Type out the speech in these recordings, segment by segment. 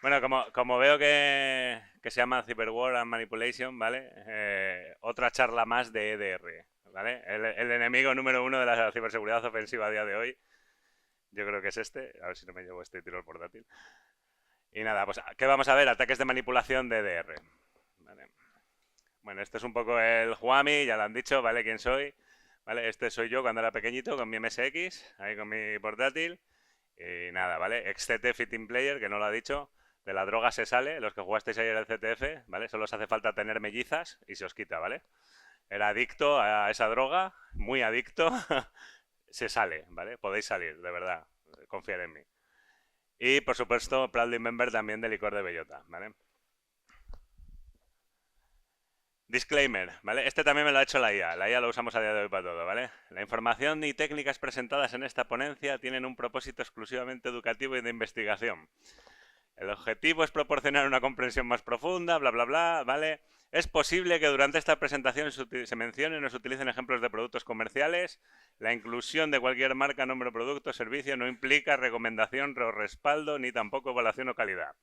Bueno, como veo que se llama Cyberwar and Manipulation, ¿vale? Otra charla más de EDR, ¿vale? El enemigo número uno de la ciberseguridad ofensiva a día de hoy, yo creo que es este. A ver si no me llevo este y tiro el portátil. Y nada, pues, ¿qué vamos a ver? Ataques de manipulación de EDR. ¿Vale? Bueno, este es un poco el Juami, ya lo han dicho, ¿vale? ¿Quién soy? ¿Vale? Este soy yo cuando era pequeñito, con mi MSX, ahí con mi portátil. Y nada, ¿vale? XCT Fitting Player, que no lo ha dicho. De la droga se sale, los que jugasteis ayer el CTF, ¿vale? Solo os hace falta tener mellizas y se os quita, ¿vale? Era adicto a esa droga, muy adicto. Se sale, ¿vale? Podéis salir, de verdad. Confiar en mí. Y, por supuesto, Proudly Member también de licor de bellota, ¿vale? Disclaimer, ¿vale? Este también me lo ha hecho la IA. La IA lo usamos a día de hoy para todo, ¿vale? La información y técnicas presentadas en esta ponencia tienen un propósito exclusivamente educativo y de investigación. El objetivo es proporcionar una comprensión más profunda, bla, bla, bla, ¿vale? Es posible que durante esta presentación se mencionen o se utilicen ejemplos de productos comerciales. La inclusión de cualquier marca, nombre, producto o servicio no implica recomendación o respaldo, ni tampoco evaluación o calidad.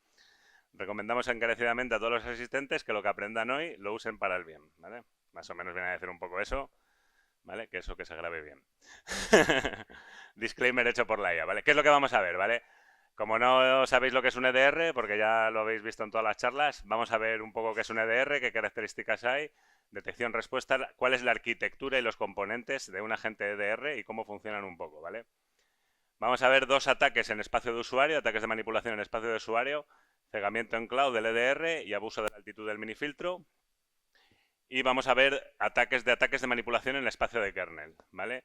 Recomendamos encarecidamente a todos los asistentes que lo que aprendan hoy lo usen para el bien, ¿vale? Más o menos viene a decir un poco eso, ¿vale? Que eso que se grabe bien. Disclaimer hecho por la IA, ¿vale? ¿Qué es lo que vamos a ver, ¿vale? Como no sabéis lo que es un EDR, porque ya lo habéis visto en todas las charlas, vamos a ver un poco qué es un EDR, qué características hay, detección-respuesta, cuál es la arquitectura y los componentes de un agente EDR y cómo funcionan un poco, ¿vale? Vamos a ver dos ataques en espacio de usuario, ataques de manipulación en espacio de usuario, cegamiento en cloud del EDR y abuso de la altitud del minifiltro. Y vamos a ver ataques de manipulación en el espacio de kernel, ¿vale?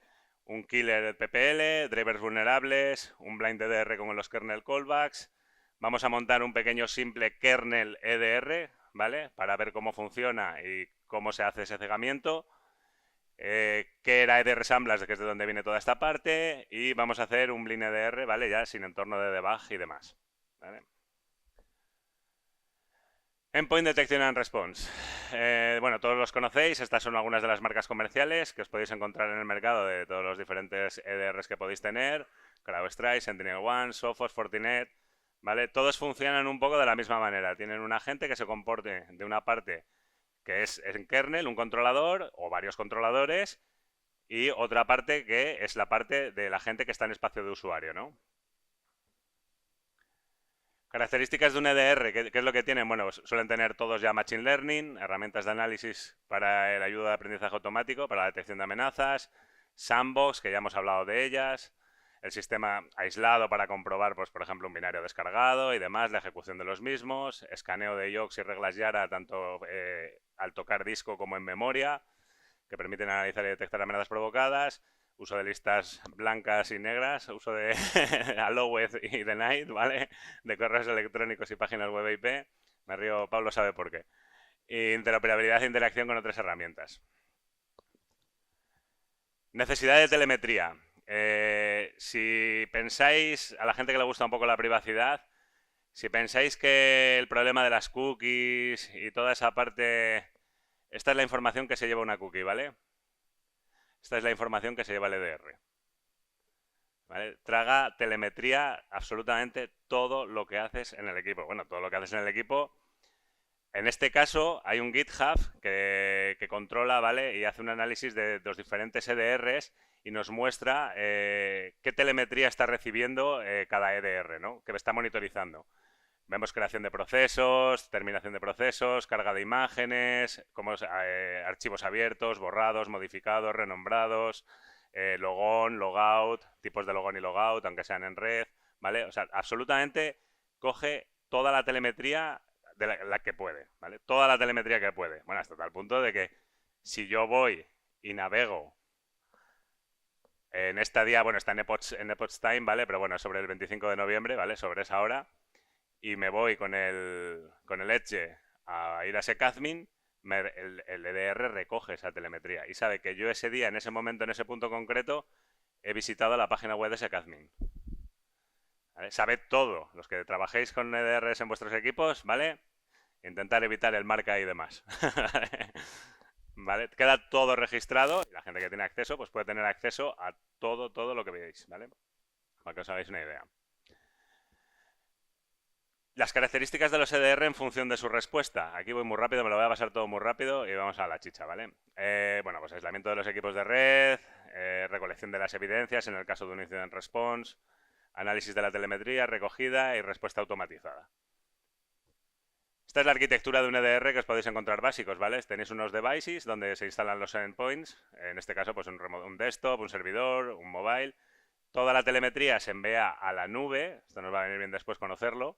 Un killer PPL, drivers vulnerables, un blind EDR como los kernel callbacks. Vamos a montar un pequeño simple kernel EDR, ¿vale? Para ver cómo funciona y cómo se hace ese cegamiento. Qué era EDR Samblas, que es de donde viene toda esta parte. Y vamos a hacer un blind EDR, ¿vale? Ya sin entorno de debug y demás, ¿vale? Endpoint Detection and Response. Bueno, todos los conocéis, estas son algunas de las marcas comerciales que os podéis encontrar en el mercado de todos los diferentes EDRs que podéis tener, CrowdStrike, SentinelOne, Sophos, Fortinet, ¿vale? Todos funcionan un poco de la misma manera, tienen un agente que se comporte de una parte que es en kernel, un controlador o varios controladores, y otra parte que es la parte del agente que está en espacio de usuario, ¿no? Características de un EDR, ¿qué es lo que tienen? Bueno, pues suelen tener todos ya Machine Learning, herramientas de análisis para el ayuda de aprendizaje automático, para la detección de amenazas, Sandbox, que ya hemos hablado de ellas, el sistema aislado para comprobar, pues, por ejemplo, un binario descargado y demás, la ejecución de los mismos, escaneo de IOCs y reglas Yara, tanto al tocar disco como en memoria, que permiten analizar y detectar amenazas provocadas, uso de listas blancas y negras, uso de Allowed y Denied, ¿vale? De correos electrónicos y páginas web IP. Me río, Pablo sabe por qué. Interoperabilidad e interacción con otras herramientas. Necesidad de telemetría. Si pensáis, a la gente que le gusta un poco la privacidad, si pensáis que el problema de las cookies y toda esa parte, esta es la información que se lleva una cookie, ¿vale? Esta es la información que se lleva el EDR. ¿Vale? Traga telemetría absolutamente todo lo que haces en el equipo. Bueno, todo lo que haces en el equipo. En este caso hay un GitHub que controla, ¿vale? Y hace un análisis de los diferentes EDRs y nos muestra qué telemetría está recibiendo cada EDR, ¿no? Que está monitorizando. Vemos creación de procesos, terminación de procesos, carga de imágenes, archivos abiertos, borrados, modificados, renombrados, logón, logout, tipos de logón y logout, aunque sean en red, ¿vale? O sea, absolutamente coge toda la telemetría de la que puede, ¿vale? Toda la telemetría que puede. Bueno, hasta tal punto de que si yo voy y navego en esta día, bueno, está en Epoch Time, ¿vale? Pero bueno, sobre el 25 de noviembre, ¿vale? Sobre esa hora y me voy con el Edge a ir a ese Kazmin, el EDR recoge esa telemetría y sabe que yo ese día, en ese momento, en ese punto concreto, he visitado la página web de ese Kazmin. ¿Vale? Sabe todo. Los que trabajéis con EDRs en vuestros equipos, ¿vale? Intentar evitar el marca y demás. ¿Vale? Queda todo registrado y la gente que tiene acceso pues puede tener acceso a todo lo que veáis, ¿vale? Para que os hagáis una idea. Las características de los EDR en función de su respuesta. Aquí voy muy rápido, me lo voy a pasar todo muy rápido y vamos a la chicha, ¿vale? Bueno, pues aislamiento de los equipos de red, recolección de las evidencias en el caso de un incident response, análisis de la telemetría, recogida y respuesta automatizada. Esta es la arquitectura de un EDR que os podéis encontrar básicos, ¿vale? Tenéis unos devices donde se instalan los endpoints, en este caso pues un desktop, un servidor, un mobile. Toda la telemetría se envía a la nube, esto nos va a venir bien después conocerlo,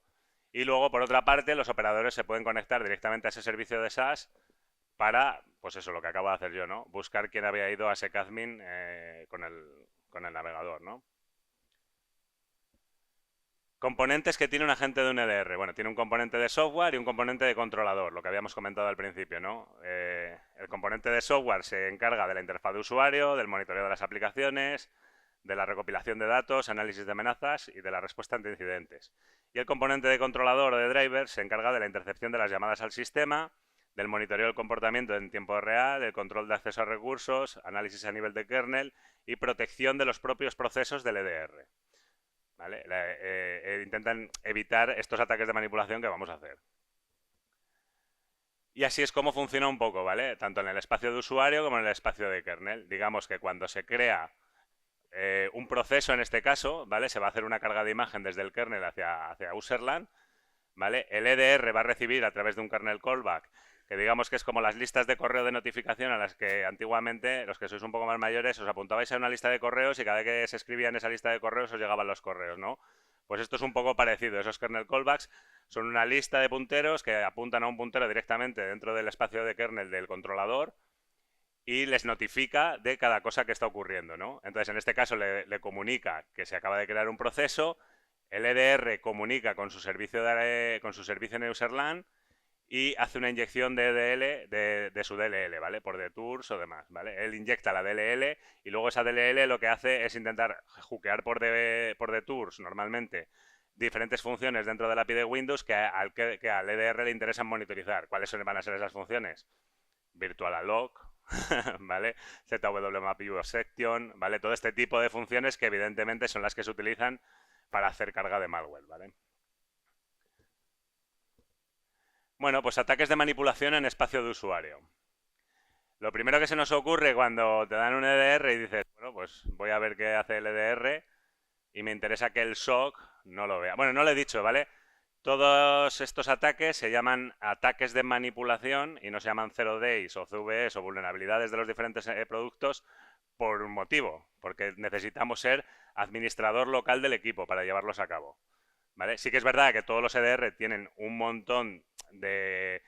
y luego, por otra parte, los operadores se pueden conectar directamente a ese servicio de SaaS para, pues eso, lo que acabo de hacer yo, ¿no? Buscar quién había ido a secadmin con el navegador, ¿no? Componentes que tiene un agente de un EDR. Bueno, tiene un componente de software y un componente de controlador, lo que habíamos comentado al principio, ¿no? El componente de software se encarga de la interfaz de usuario, del monitoreo de las aplicaciones, de la recopilación de datos, análisis de amenazas y de la respuesta ante incidentes. Y el componente de controlador o de driver se encarga de la intercepción de las llamadas al sistema, del monitoreo del comportamiento en tiempo real, del control de acceso a recursos, análisis a nivel de kernel y protección de los propios procesos del EDR. ¿Vale? Intentan evitar estos ataques de manipulación que vamos a hacer. Y así es como funciona un poco, ¿vale? Tanto en el espacio de usuario como en el espacio de kernel. Digamos que cuando se crea un proceso, en este caso, ¿vale? Se va a hacer una carga de imagen desde el kernel hacia userland, ¿vale? El EDR va a recibir a través de un kernel callback, que digamos que es como las listas de correo de notificación a las que antiguamente, los que sois un poco más mayores, os apuntabais a una lista de correos y cada vez que se escribía en esa lista de correos os llegaban los correos, ¿no? Pues esto es un poco parecido. Esos kernel callbacks son una lista de punteros que apuntan a un puntero directamente dentro del espacio de kernel del controlador y les notifica de cada cosa que está ocurriendo, ¿no? Entonces, en este caso, le comunica que se acaba de crear un proceso, el EDR comunica con su servicio en userland y hace una inyección de DL de su DLL, ¿vale? Por detours o demás, ¿vale? Él inyecta la DLL y luego esa DLL lo que hace es intentar hookear por detours normalmente diferentes funciones dentro de la API de Windows que al EDR le interesan monitorizar. ¿Cuáles van a ser esas funciones? Virtual Alloc, ¿vale? ZWMap Section, ¿vale? Todo este tipo de funciones que evidentemente son las que se utilizan para hacer carga de malware, ¿vale? Bueno, pues ataques de manipulación en espacio de usuario. Lo primero que se nos ocurre cuando te dan un EDR y dices, bueno, pues voy a ver qué hace el EDR y me interesa que el SOC no lo vea. Bueno, no lo he dicho, ¿vale? Todos estos ataques se llaman ataques de manipulación y no se llaman 0 days o CVEs o vulnerabilidades de los diferentes productos por un motivo, porque necesitamos ser administrador local del equipo para llevarlos a cabo. ¿Vale? Sí que es verdad que todos los EDR tienen un montón de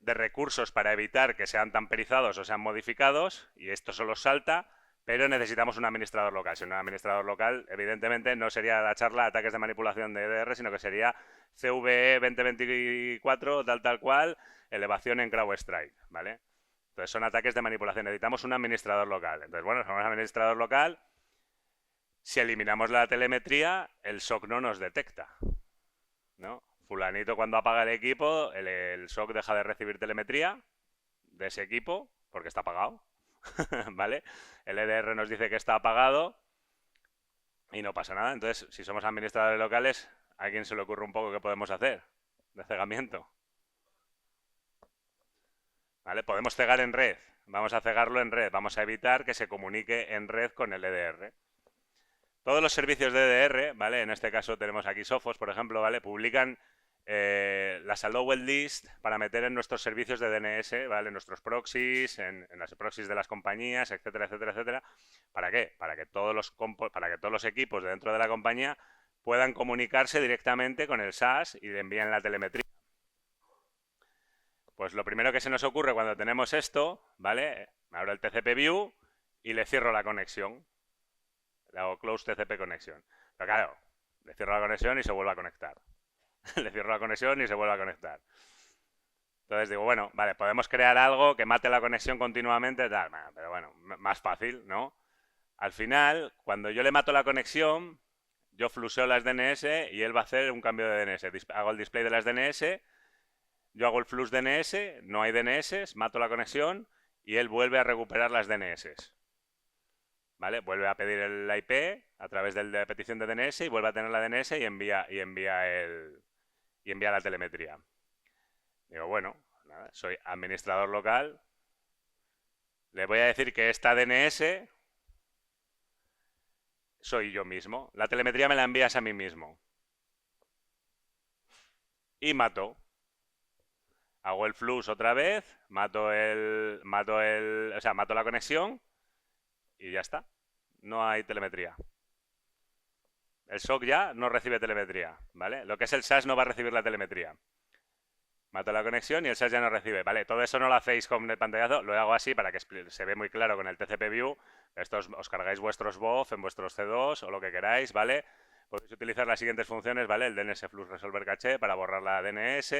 recursos para evitar que sean tamperizados o sean modificados y esto solo salta, pero necesitamos un administrador local. Si un administrador local, evidentemente, no sería la charla ataques de manipulación de EDR, sino que sería CVE 2024, tal cual, elevación en CrowdStrike, ¿vale? Entonces son ataques de manipulación. Necesitamos un administrador local. Entonces, bueno, somos un administrador local. Si eliminamos la telemetría, el SOC no nos detecta, ¿no? Fulanito cuando apaga el equipo, el SOC deja de recibir telemetría de ese equipo porque está apagado, ¿vale? El EDR nos dice que está apagado y no pasa nada. Entonces, si somos administradores locales, ¿a quién se le ocurre un poco qué podemos hacer de cegamiento? ¿Vale? Podemos cegar en red. Vamos a cegarlo en red. Vamos a evitar que se comunique en red con el EDR. Todos los servicios de EDR, ¿vale? En este caso tenemos aquí Sophos, por ejemplo, ¿vale? Publican las allowed list para meter en nuestros servicios de DNS, ¿vale? En nuestros proxies, en las proxies de las compañías, etcétera, etcétera, etcétera. ¿Para qué? Para que todos los equipos de dentro de la compañía puedan comunicarse directamente con el SaaS y le envíen la telemetría. Pues lo primero que se nos ocurre cuando tenemos esto, ¿vale? Me abro el TCP View y le cierro la conexión. Le hago close TCP connection. Pero claro, le cierro la conexión y se vuelve a conectar. Le cierro la conexión y se vuelve a conectar. Entonces digo, bueno, vale, podemos crear algo que mate la conexión continuamente, tal, pero bueno, más fácil, ¿no? Al final, cuando yo le mato la conexión, yo flusheo las DNS y él va a hacer un cambio de DNS. Hago el display de las DNS, yo hago el flush DNS, no hay DNS, mato la conexión y él vuelve a recuperar las DNS. ¿Vale? Vuelve a pedir el IP a través de la petición de DNS y vuelve a tener la DNS y envía y envía la telemetría. Digo, bueno, nada, soy administrador local. Le voy a decir que esta DNS soy yo mismo. La telemetría me la envías a mí mismo. Y mato. Hago el flux otra vez, mato la conexión y ya está. No hay telemetría. El SOC ya no recibe telemetría, ¿vale? Lo que es el SAS no va a recibir la telemetría. Mato la conexión y el SAS ya no recibe, ¿vale? Todo eso no lo hacéis con el pantallazo, lo hago así para que se ve muy claro con el TCP View. Os cargáis vuestros BOF en vuestros C2 o lo que queráis, ¿vale? Podéis utilizar las siguientes funciones, ¿vale? El DNS Flux Resolver Caché para borrar la DNS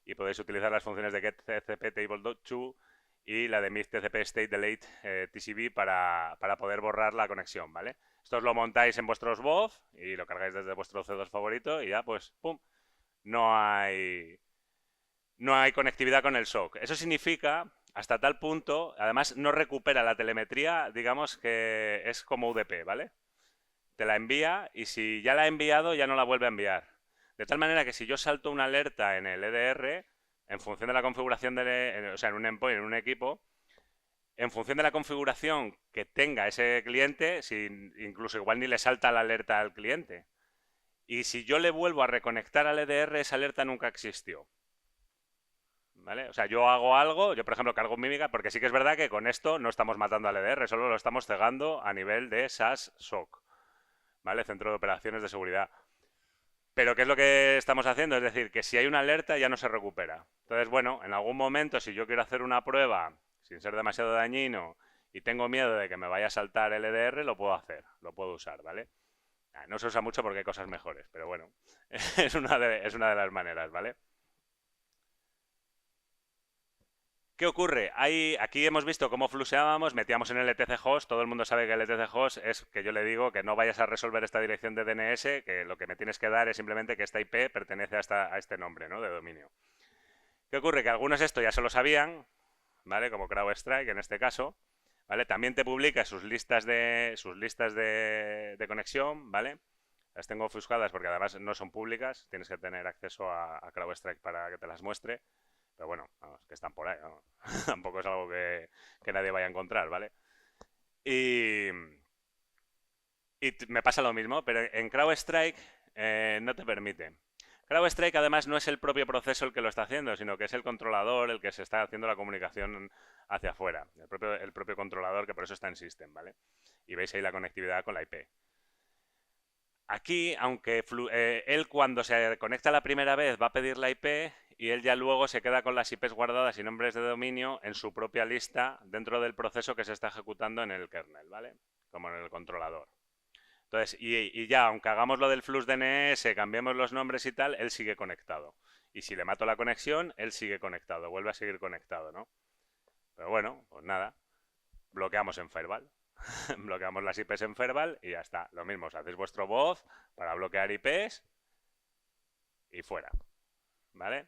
y podéis utilizar las funciones de getTCP Table.to y la de mythTCP State Delete TCP para poder borrar la conexión, ¿vale? Esto os lo montáis en vuestros BOF y lo cargáis desde vuestro C2 favorito y ya, pues, ¡pum! No hay conectividad con el SOC. Eso significa, hasta tal punto, además no recupera la telemetría, digamos que es como UDP, ¿vale? Te la envía y si ya la ha enviado, ya no la vuelve a enviar. De tal manera que si yo salto una alerta en el EDR, en función de la configuración, o sea, en un endpoint, en un equipo, en función de la configuración que tenga ese cliente, incluso igual ni le salta la alerta al cliente. Y si yo le vuelvo a reconectar al EDR, esa alerta nunca existió. ¿Vale? O sea, yo hago algo, yo por ejemplo cargo mímica, porque sí que es verdad que con esto no estamos matando al EDR, solo lo estamos cegando a nivel de SAS SOC, ¿vale? Centro de Operaciones de Seguridad. Pero ¿qué es lo que estamos haciendo? Es decir, que si hay una alerta ya no se recupera. Entonces, bueno, en algún momento si yo quiero hacer una prueba sin ser demasiado dañino y tengo miedo de que me vaya a saltar el EDR, lo puedo hacer, lo puedo usar, ¿vale? No se usa mucho porque hay cosas mejores, pero bueno, es una de las maneras, ¿vale? ¿Qué ocurre? Aquí hemos visto cómo fluxeábamos, metíamos en el etc host, todo el mundo sabe que el etc host es que yo le digo que no vayas a resolver esta dirección de DNS, que lo que me tienes que dar es simplemente que esta IP pertenece a este nombre, ¿no?, de dominio. ¿Qué ocurre? Que algunos esto ya se lo sabían, ¿vale? Como CrowdStrike en este caso, ¿vale? También te publica sus listas de conexión, ¿vale? Las tengo ofuscadas porque además no son públicas, tienes que tener acceso a CrowdStrike para que te las muestre. Pero bueno, vamos, que están por ahí, ¿no? Tampoco es algo que nadie vaya a encontrar, ¿vale? Y me pasa lo mismo, pero en CrowdStrike no te permite. CrowdStrike además no es el propio proceso el que lo está haciendo, sino que es el controlador el que se está haciendo la comunicación hacia afuera. El propio controlador, que por eso está en System, ¿vale? Y veis ahí la conectividad con la IP. Aquí, aunque él cuando se conecta la primera vez va a pedir la IP y él ya luego se queda con las IPs guardadas y nombres de dominio en su propia lista dentro del proceso que se está ejecutando en el kernel, ¿vale? Como en el controlador. Entonces, y ya, aunque hagamos lo del flux DNS, cambiemos los nombres y tal, él sigue conectado. Y si le mato la conexión, él sigue conectado, vuelve a seguir conectado, ¿no? Pero bueno, pues nada, bloqueamos en Firewall. Bloqueamos las IPs en Firewall y ya está. Lo mismo, os hacéis vuestro voz para bloquear IPs y fuera. ¿Vale?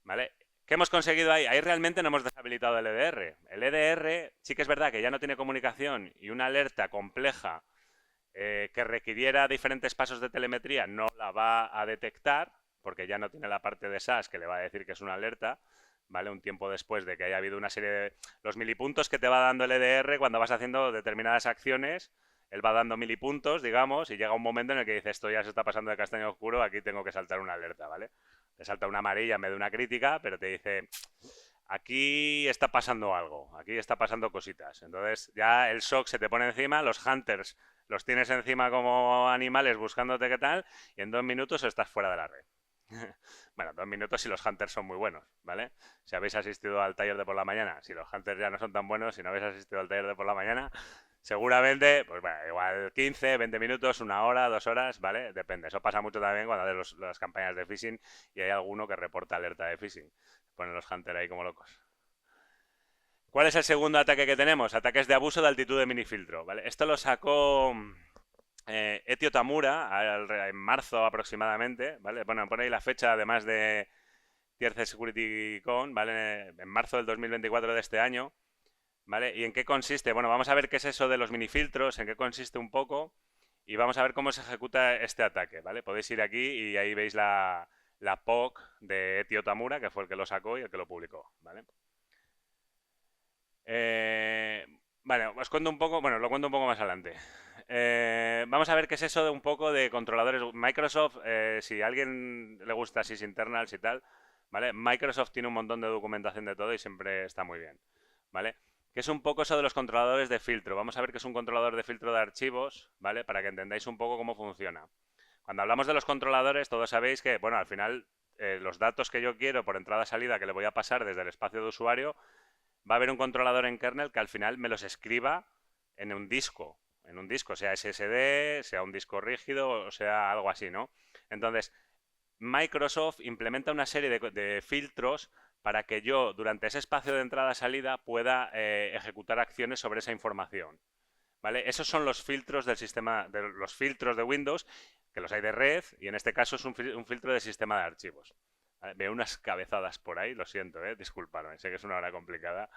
¿Vale? ¿Qué hemos conseguido ahí? Ahí realmente no hemos deshabilitado el EDR. El EDR sí que es verdad que ya no tiene comunicación y una alerta compleja que requiriera diferentes pasos de telemetría no la va a detectar porque ya no tiene la parte de SAS que le va a decir que es una alerta, ¿vale? Un tiempo después de que haya habido una serie de... Los milipuntos que te va dando el EDR cuando vas haciendo determinadas acciones, él va dando milipuntos, digamos, y llega un momento en el que dice, esto ya se está pasando de castaño oscuro, aquí tengo que saltar una alerta, ¿vale? Te salta una amarilla en vez de una crítica, pero te dice, aquí está pasando algo, aquí está pasando cositas. Entonces ya el SOC se te pone encima, los hunters los tienes encima como animales buscándote qué tal, y en 2 minutos estás fuera de la red. Bueno, 2 minutos si los hunters son muy buenos, ¿vale? Si habéis asistido al taller de por la mañana, si los hunters ya no son tan buenos, si no habéis asistido al taller de por la mañana, seguramente, pues bueno, igual 15, 20 minutos, 1 hora, 2 horas, ¿vale? Depende. Eso pasa mucho también cuando haces las campañas de phishing y hay alguno que reporta alerta de phishing. Ponen los hunters ahí como locos. ¿Cuál es el segundo ataque que tenemos? Ataques de abuso de altitud de minifiltro, ¿vale? Esto lo sacó Etio Tamura en marzo aproximadamente, ¿vale? Bueno, pone ahí la fecha además de Tierce Security Con, ¿vale? En marzo del 2024 de este año, ¿vale? ¿Y en qué consiste? Bueno, vamos a ver qué es eso de los minifiltros, en qué consiste un poco y vamos a ver cómo se ejecuta este ataque, ¿vale? Podéis ir aquí y ahí veis la POC de Etio Tamura, que fue el que lo sacó y el que lo publicó, ¿vale? Vale, os cuento un poco, bueno, lo cuento un poco más adelante. Vamos a ver qué es eso de un poco de controladores. Microsoft, si a alguien le gusta sysinternals y tal, ¿vale? Microsoft tiene un montón de documentación de todo y siempre está muy bien, ¿vale? Que es un poco eso de los controladores de filtro. Vamos a ver qué es un controlador de filtro de archivos, ¿vale? Para que entendáis un poco cómo funciona. Cuando hablamos de los controladores, todos sabéis que, bueno, al final, los datos que yo quiero por entrada-salida que le voy a pasar desde el espacio de usuario, va a haber un controlador en kernel que al final me los escriba en un disco, sea SSD, sea un disco rígido o sea algo así, ¿no? Entonces, Microsoft implementa una serie de filtros para que yo, durante ese espacio de entrada-salida, pueda ejecutar acciones sobre esa información. ¿Vale? Esos son los filtros del sistema, de los filtros de Windows, que los hay de red, y en este caso es un filtro de sistema de archivos. ¿Vale? Veo unas cabezadas por ahí, lo siento, disculpadme, sé que es una hora complicada.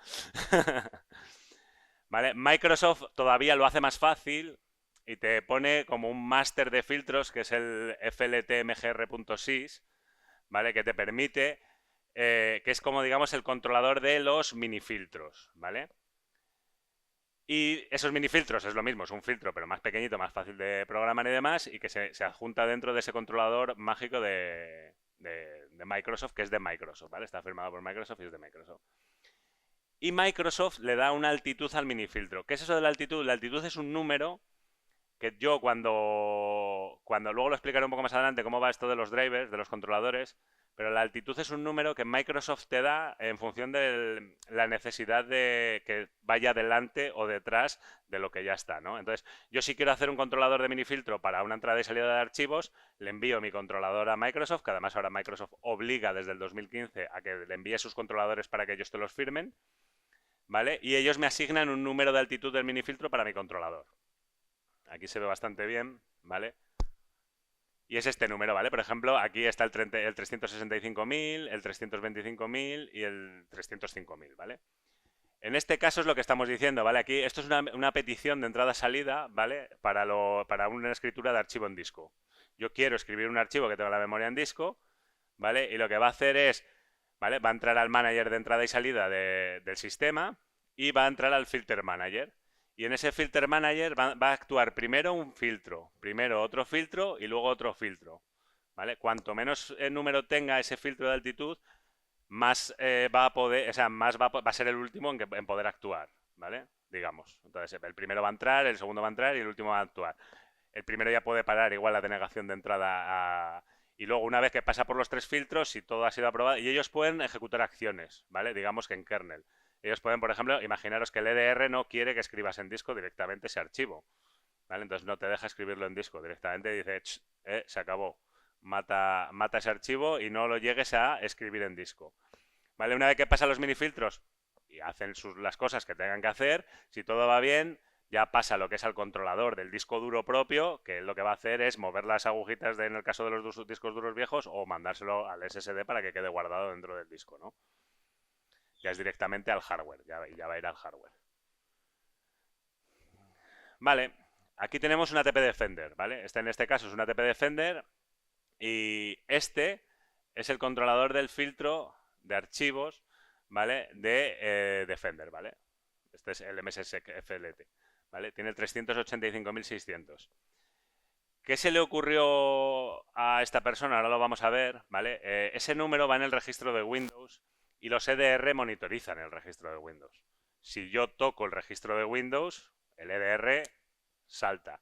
¿Vale? Microsoft todavía lo hace más fácil y te pone como un máster de filtros, que es el fltmgr.sys, ¿vale? Que te permite, que es como, digamos, el controlador de los minifiltros, ¿vale? Y esos minifiltros es lo mismo, es un filtro, pero más pequeñito, más fácil de programar y demás, y que se adjunta dentro de ese controlador mágico de Microsoft, que es de Microsoft, ¿vale? Está firmado por Microsoft y es de Microsoft. Y Microsoft le da una altitud al minifiltro. ¿Qué es eso de la altitud? La altitud es un número que yo cuando luego lo explicaré un poco más adelante cómo va esto de los drivers, de los controladores, pero la altitud es un número que Microsoft te da en función de la necesidad de que vaya delante o detrás de lo que ya está, ¿no? Entonces, yo si quiero hacer un controlador de minifiltro para una entrada y salida de archivos, le envío mi controlador a Microsoft, que además ahora Microsoft obliga desde el 2015 a que le envíe sus controladores para que ellos te los firmen, ¿vale? Y ellos me asignan un número de altitud del minifiltro para mi controlador. Aquí se ve bastante bien, ¿vale? Y es este número, ¿vale? Por ejemplo, aquí está el 365.000, el 325.000 y el 305.000, ¿vale? En este caso es lo que estamos diciendo, ¿vale? Aquí esto es una petición de entrada-salida, ¿vale? Para una escritura de archivo en disco. Yo quiero escribir un archivo que tenga la memoria en disco, ¿vale? Y lo que va a hacer es, ¿vale? Va a entrar al manager de entrada y salida del sistema y va a entrar al filter manager. Y en ese filter manager va a actuar primero un filtro, primero otro filtro y luego otro filtro, ¿vale? Cuanto menos número tenga ese filtro de altitud, más va a poder, o sea, más va a ser el último en poder actuar, ¿vale? Digamos. Entonces, el primero va a entrar, el segundo va a entrar y el último va a actuar. El primero ya puede parar igual la denegación de entrada y luego, una vez que pasa por los tres filtros, si todo ha sido aprobado, y ellos pueden ejecutar acciones, ¿vale? Digamos que en kernel. Ellos pueden, por ejemplo, imaginaros que el EDR no quiere que escribas en disco directamente ese archivo, ¿vale? Entonces no te deja escribirlo en disco, directamente dice, se acabó, mata ese archivo y no lo llegues a escribir en disco, ¿vale? Una vez que pasan los minifiltros y hacen las cosas que tengan que hacer, si todo va bien, ya pasa lo que es al controlador del disco duro propio, que lo que va a hacer es mover las agujitas en el caso de los discos duros viejos o mandárselo al SSD para que quede guardado dentro del disco, ¿no? Ya es directamente al hardware, ya va a ir al hardware. Vale, aquí tenemos un ATP Defender, ¿vale? En este caso es un ATP Defender y este es el controlador del filtro de archivos, ¿vale? De Defender, ¿vale? Este es el MSSEC FLT, ¿vale? Tiene 385.600. ¿Qué se le ocurrió a esta persona? Ahora lo vamos a ver, ¿vale? Ese número va en el registro de Windows y los EDR monitorizan el registro de Windows. Si yo toco el registro de Windows, el EDR salta.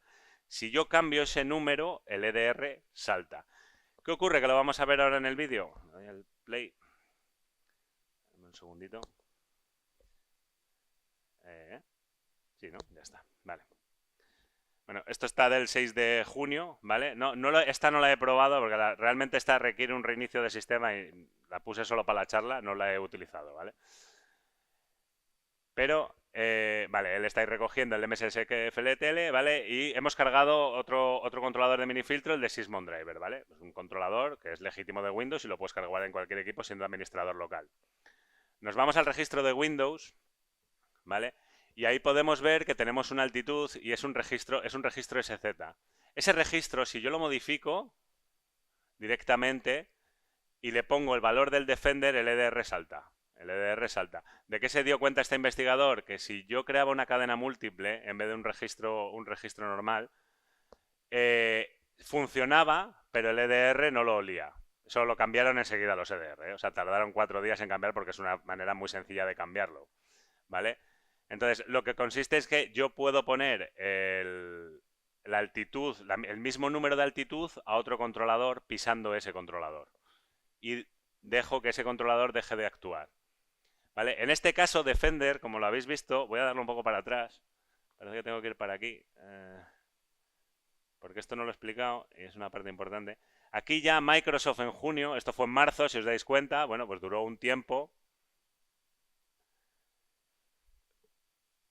Si yo cambio ese número, el EDR salta. ¿Qué ocurre? Que lo vamos a ver ahora en el vídeo. Doy al play. Dame un segundito. Sí, ¿no? Ya está. Vale. Bueno, esto está del 6 de junio, ¿vale? Esta no la he probado porque realmente esta requiere un reinicio de sistema y la puse solo para la charla, no la he utilizado, ¿vale? Pero, vale, él está ahí recogiendo el MSSK FLTL, ¿vale? Y hemos cargado otro controlador de minifiltro, el de Sysmon Driver, ¿vale? Es un controlador que es legítimo de Windows y lo puedes cargar en cualquier equipo siendo administrador local. Nos vamos al registro de Windows, ¿vale? Y ahí podemos ver que tenemos una altitud y es un registro SZ. ese registro, si yo lo modifico directamente y le pongo el valor del Defender, el EDR salta. El EDR salta. ¿De qué se dio cuenta este investigador? Que si yo creaba una cadena múltiple en vez de un registro normal, funcionaba, pero el EDR no lo olía. Eso lo cambiaron enseguida los EDR, ¿eh? O sea, tardaron 4 días en cambiar porque es una manera muy sencilla de cambiarlo, ¿vale? Entonces, lo que consiste es que yo puedo poner la altitud, el mismo número de altitud a otro controlador pisando ese controlador. Y dejo que ese controlador deje de actuar. ¿Vale? En este caso, Defender, como lo habéis visto, voy a darlo un poco para atrás. Parece que tengo que ir para aquí. Porque esto no lo he explicado y es una parte importante. Aquí ya Microsoft en junio, esto fue en marzo, si os dais cuenta, bueno, pues duró un tiempo.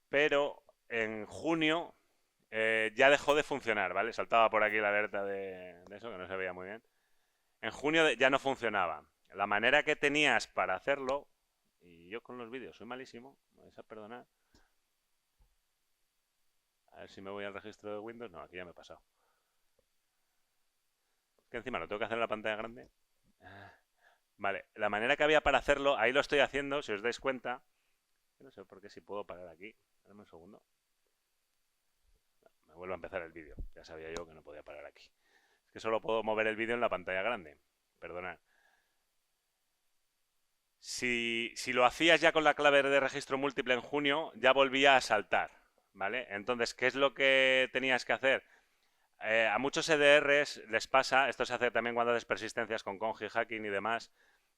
Pero en junio ya dejó de funcionar, ¿vale? Saltaba por aquí la alerta de eso, que no se veía muy bien. En junio ya no funcionaba. La manera que tenías para hacerlo, y yo con los vídeos soy malísimo, me vais a perdonar. A ver si me voy al registro de Windows. No, aquí ya me he pasado. Es que encima lo tengo que hacer en la pantalla grande. Vale, la manera que había para hacerlo, ahí lo estoy haciendo, si os dais cuenta. No sé por qué si puedo parar aquí. Dame un segundo. Me vuelvo a empezar el vídeo. Ya sabía yo que no podía parar aquí. Es que solo puedo mover el vídeo en la pantalla grande. Perdonad. Si lo hacías ya con la clave de registro múltiple en junio, ya volvía a saltar, ¿vale? Entonces, ¿qué es lo que tenías que hacer? A muchos EDRs les pasa, esto se hace también cuando haces persistencias con Congi, hacking y demás,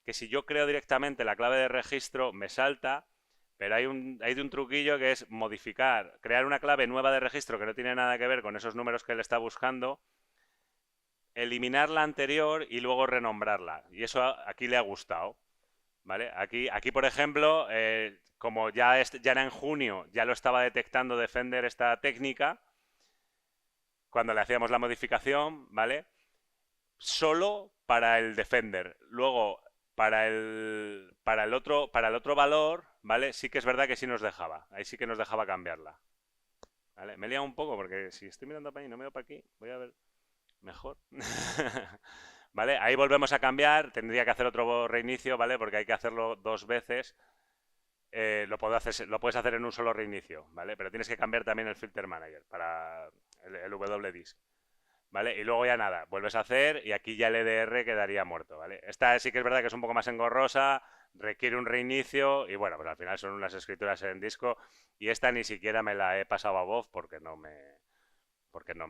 que si yo creo directamente la clave de registro, me salta, pero hay un truquillo que es modificar, crear una clave nueva de registro que no tiene nada que ver con esos números que él está buscando, eliminar la anterior y luego renombrarla. Y eso aquí le ha gustado. ¿Vale? Aquí por ejemplo, como ya era en junio, ya lo estaba detectando Defender esta técnica, cuando le hacíamos la modificación, ¿vale? Solo para el Defender. Luego, para el otro valor, ¿vale? Sí que es verdad que sí nos dejaba. Ahí sí que nos dejaba cambiarla. ¿Vale? Me he liado un poco porque si estoy mirando para ahí y no miro para aquí, voy a ver mejor. ¿Vale? Ahí volvemos a cambiar, tendría que hacer otro reinicio, ¿vale? Porque hay que hacerlo 2 veces. Lo puedes hacer en un solo reinicio, ¿vale? Pero tienes que cambiar también el filter manager para el WDisk, ¿vale? Y luego ya nada, vuelves a hacer y aquí ya el EDR quedaría muerto, ¿vale? Esta sí que es verdad que es un poco más engorrosa, requiere un reinicio y bueno, pues al final son unas escrituras en disco y esta ni siquiera me la he pasado a Bob porque no me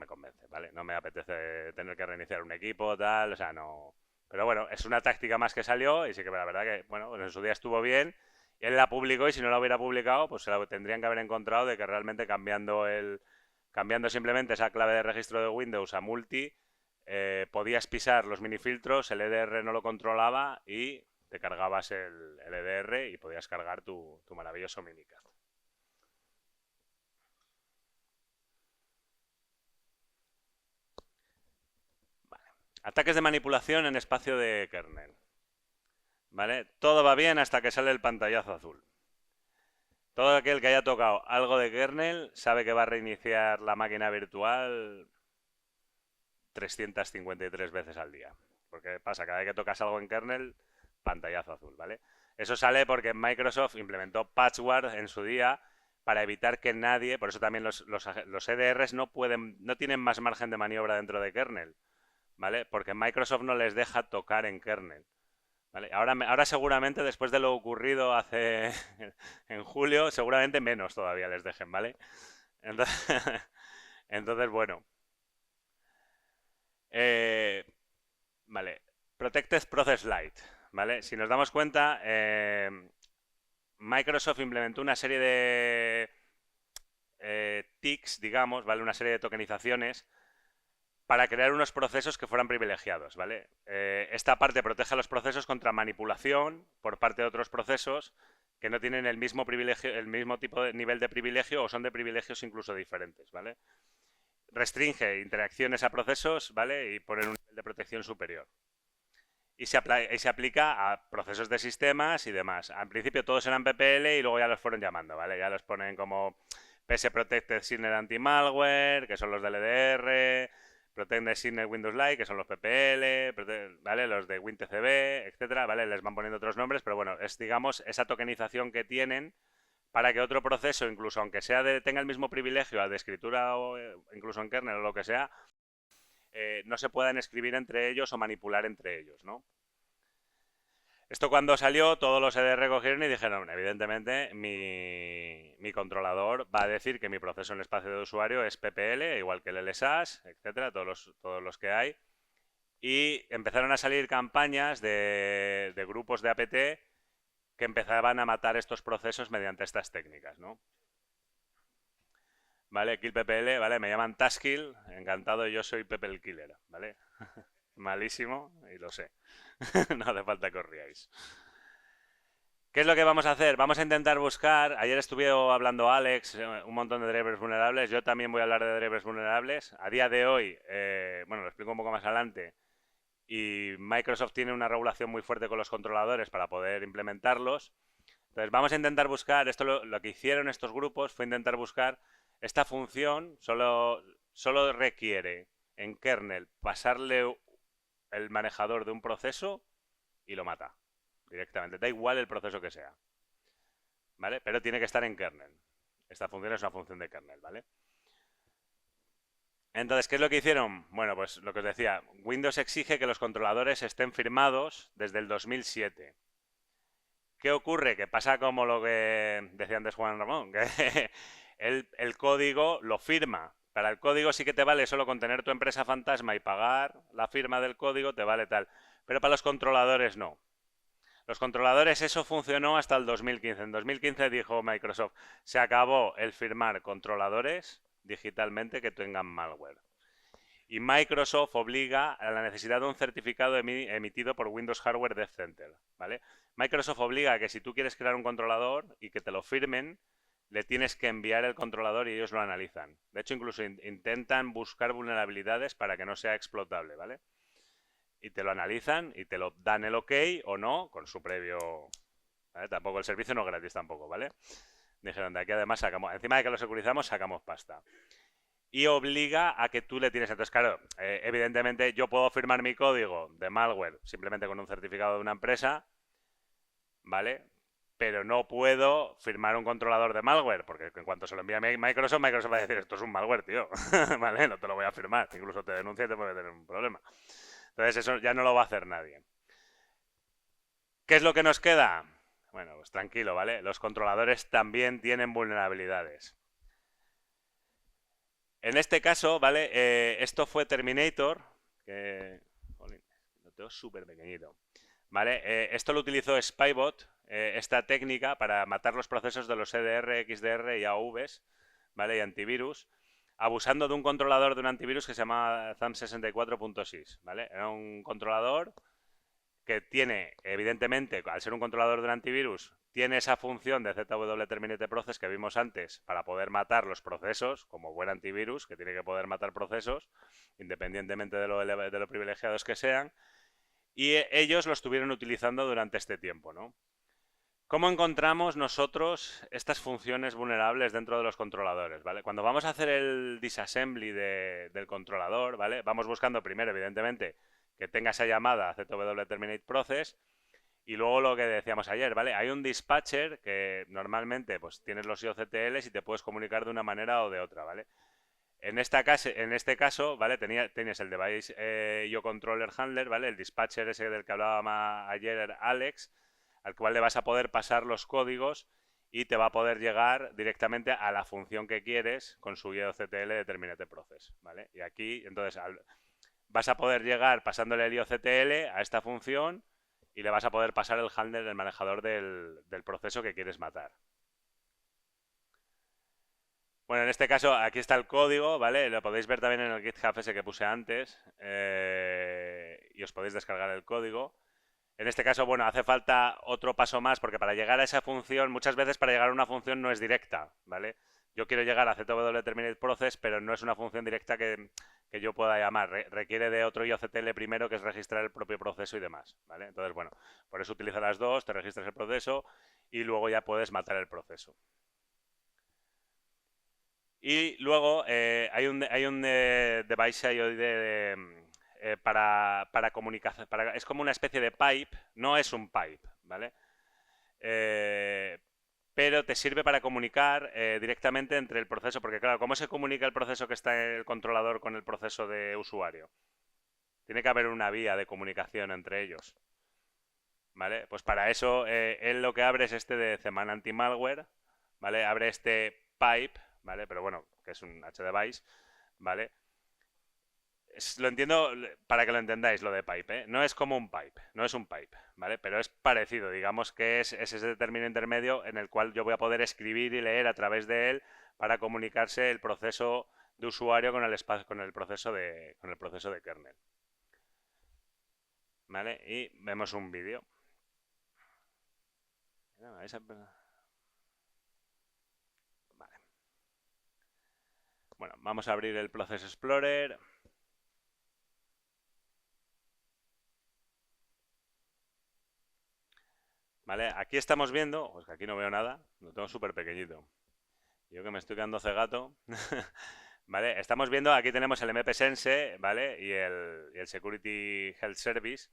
convence, ¿vale? No me apetece tener que reiniciar un equipo, tal, o sea, no... Pero bueno, es una táctica más que salió y sí que la verdad que, bueno, pues en su día estuvo bien. Él la publicó y si no la hubiera publicado, pues se la tendrían que haber encontrado de que realmente cambiando simplemente esa clave de registro de Windows a multi, podías pisar los minifiltros, el EDR no lo controlaba y te cargabas el EDR y podías cargar tu maravilloso Mimicat. Ataques de manipulación en espacio de kernel. ¿Vale? Todo va bien hasta que sale el pantallazo azul. Todo aquel que haya tocado algo de kernel sabe que va a reiniciar la máquina virtual 353 veces al día. Porque pasa, cada vez que tocas algo en kernel, pantallazo azul, ¿vale? Eso sale porque Microsoft implementó patchwork en su día para evitar que nadie, por eso también los EDRs no tienen más margen de maniobra dentro de kernel, ¿vale? Porque Microsoft no les deja tocar en kernel. ¿Vale? Ahora seguramente, después de lo ocurrido hace en julio, seguramente menos todavía les dejen, ¿vale? Entonces, entonces bueno. Vale. Protected Process Lite, ¿vale? Si nos damos cuenta, Microsoft implementó una serie de tics, digamos, ¿vale? Una serie de tokenizaciones para crear unos procesos que fueran privilegiados, ¿vale? Esta parte protege a los procesos contra manipulación por parte de otros procesos que no tienen el mismo privilegio, el mismo tipo de nivel de privilegio o son de privilegios incluso diferentes, ¿vale? Restringe interacciones a procesos, ¿vale? Y pone un nivel de protección superior. Y se aplica a procesos de sistemas y demás. Al principio todos eran PPL y luego ya los fueron llamando, ¿vale? Ya los ponen como PS Protected Signer Anti-Malware, que son los del EDR, Protect the Signal Windows Like, que son los PPL, ¿vale? Los de WinTCB, etcétera, ¿vale? Les van poniendo otros nombres, pero bueno, es, digamos, esa tokenización que tienen para que otro proceso, incluso aunque tenga el mismo privilegio de escritura o incluso en kernel o lo que sea, no se puedan escribir entre ellos o manipular entre ellos, ¿no? Esto cuando salió, todos los EDR cogieron y dijeron, evidentemente, mi controlador va a decir que mi proceso en el espacio de usuario es PPL, igual que el LSAS, etcétera, todos los que hay. Y empezaron a salir campañas de grupos de APT que empezaban a matar estos procesos mediante estas técnicas, ¿no? Vale, kill PPL, vale, me llaman Taskill, encantado, yo soy PPL Killer, ¿vale? Malísimo, y lo sé. No hace falta que os riáis. ¿Qué es lo que vamos a hacer? Vamos a intentar buscar, ayer estuve hablando Alex, un montón de drivers vulnerables, yo también voy a hablar de drivers vulnerables. A día de hoy, bueno, lo explico un poco más adelante, y Microsoft tiene una regulación muy fuerte con los controladores para poder implementarlos. Entonces vamos a intentar buscar, esto lo que hicieron estos grupos fue intentar buscar esta función, solo requiere en kernel pasarle el manejador de un proceso y lo mata directamente. Da igual el proceso que sea, ¿vale? Pero tiene que estar en kernel. Esta función es una función de kernel, ¿vale? Entonces, ¿qué es lo que hicieron? Bueno, pues lo que os decía, Windows exige que los controladores estén firmados desde el 2007. ¿Qué ocurre? Que pasa como lo que decía antes Juan Ramón, que el código lo firma. Para el código sí que te vale solo con tener tu empresa fantasma y pagar la firma del código, te vale tal. Pero para los controladores no. Los controladores, eso funcionó hasta el 2015. En 2015 dijo Microsoft, se acabó el firmar controladores digitalmente que tengan malware. Y Microsoft obliga a la necesidad de un certificado emitido por Windows Hardware Dev Center, ¿vale? Microsoft obliga a que si tú quieres crear un controlador y que te lo firmen, le tienes que enviar el controlador y ellos lo analizan. De hecho, incluso intentan buscar vulnerabilidades para que no sea explotable, ¿vale? Y te lo analizan y te lo dan el ok o no con su previo... ¿vale? Tampoco el servicio no es gratis tampoco, ¿vale? Dijeron, de aquí además sacamos, encima de que lo securizamos, sacamos pasta. Y obliga a que tú le tienes... Entonces, claro, evidentemente yo puedo firmar mi código de malware simplemente con un certificado de una empresa, ¿vale? Pero no puedo firmar un controlador de malware, porque en cuanto se lo envía a Microsoft, Microsoft va a decir, esto es un malware, tío, ¿vale? No te lo voy a firmar, incluso te denuncia y te puede tener un problema. Entonces eso ya no lo va a hacer nadie. ¿Qué es lo que nos queda? Bueno, pues tranquilo, ¿vale? Los controladores también tienen vulnerabilidades. En este caso, ¿vale? Esto fue Terminator, que... Jolín, lo tengo súper pequeñito. ¿Vale? Esto lo utilizó Spybot, esta técnica para matar los procesos de los EDR, XDR y AVs, ¿vale? Y antivirus, abusando de un controlador de un antivirus que se llama ZAM64.6, ¿vale? Era un controlador que tiene, evidentemente, al ser un controlador de un antivirus, tiene esa función de ZW Terminate Process que vimos antes para poder matar los procesos, como buen antivirus, que tiene que poder matar procesos, independientemente de lo privilegiados que sean, y ellos lo estuvieron utilizando durante este tiempo, ¿no? ¿Cómo encontramos nosotros estas funciones vulnerables dentro de los controladores? ¿Vale? Cuando vamos a hacer el disassembly del controlador, ¿vale? Vamos buscando primero, evidentemente, que tenga esa llamada ZW Terminate Process y luego lo que decíamos ayer, ¿vale? Hay un dispatcher que normalmente pues tienes los IOCTLs y te puedes comunicar de una manera o de otra, ¿vale? En este caso, ¿vale? Tienes el device IO Controller Handler, ¿vale? El dispatcher ese del que hablaba ayer Alex, al cual le vas a poder pasar los códigos y te va a poder llegar directamente a la función que quieres con su IOCTL de Terminate Process, ¿vale? Y aquí, entonces, vas a poder llegar pasándole el IOCTL a esta función y le vas a poder pasar el handler, el manejador del proceso que quieres matar. Bueno, en este caso, aquí está el código, ¿vale? Lo podéis ver también en el GitHub ese que puse antes y os podéis descargar el código. En este caso, bueno, hace falta otro paso más porque para llegar a esa función, muchas veces para llegar a una función no es directa, ¿vale? Yo quiero llegar a ZW Terminate Process, pero no es una función directa que yo pueda llamar. Requiere de otro IOCTL primero, que es registrar el propio proceso y demás, ¿vale? Entonces, bueno, por eso utiliza las dos, te registras el proceso y luego ya puedes matar el proceso. Y luego hay un device IO para comunicación. Es como una especie de pipe, no es un pipe, ¿vale? Eh, pero te sirve para comunicar directamente entre el proceso, porque claro, ¿cómo se comunica el proceso que está en el controlador con el proceso de usuario? Tiene que haber una vía de comunicación entre ellos, ¿vale? Pues para eso él lo que abre es este de Cman Anti-Malware, ¿vale? Abre este pipe, ¿vale? Pero bueno, que es un HDevice, ¿vale? Lo entiendo para que lo entendáis lo de pipe, ¿eh? No es como un pipe, no es un pipe, ¿vale? Pero es parecido, digamos que es ese término intermedio en el cual yo voy a poder escribir y leer a través de él para comunicarse el proceso de usuario con el espacio, con el proceso de kernel, ¿vale? Y vemos un vídeo. Vale. Bueno, vamos a abrir el Process Explorer. ¿Vale? Aquí estamos viendo, pues que aquí no veo nada, lo tengo súper pequeñito. Yo que me estoy quedando cegato. ¿Vale? Estamos viendo, aquí tenemos el MP-Sense, ¿vale? Y el Security Health Service,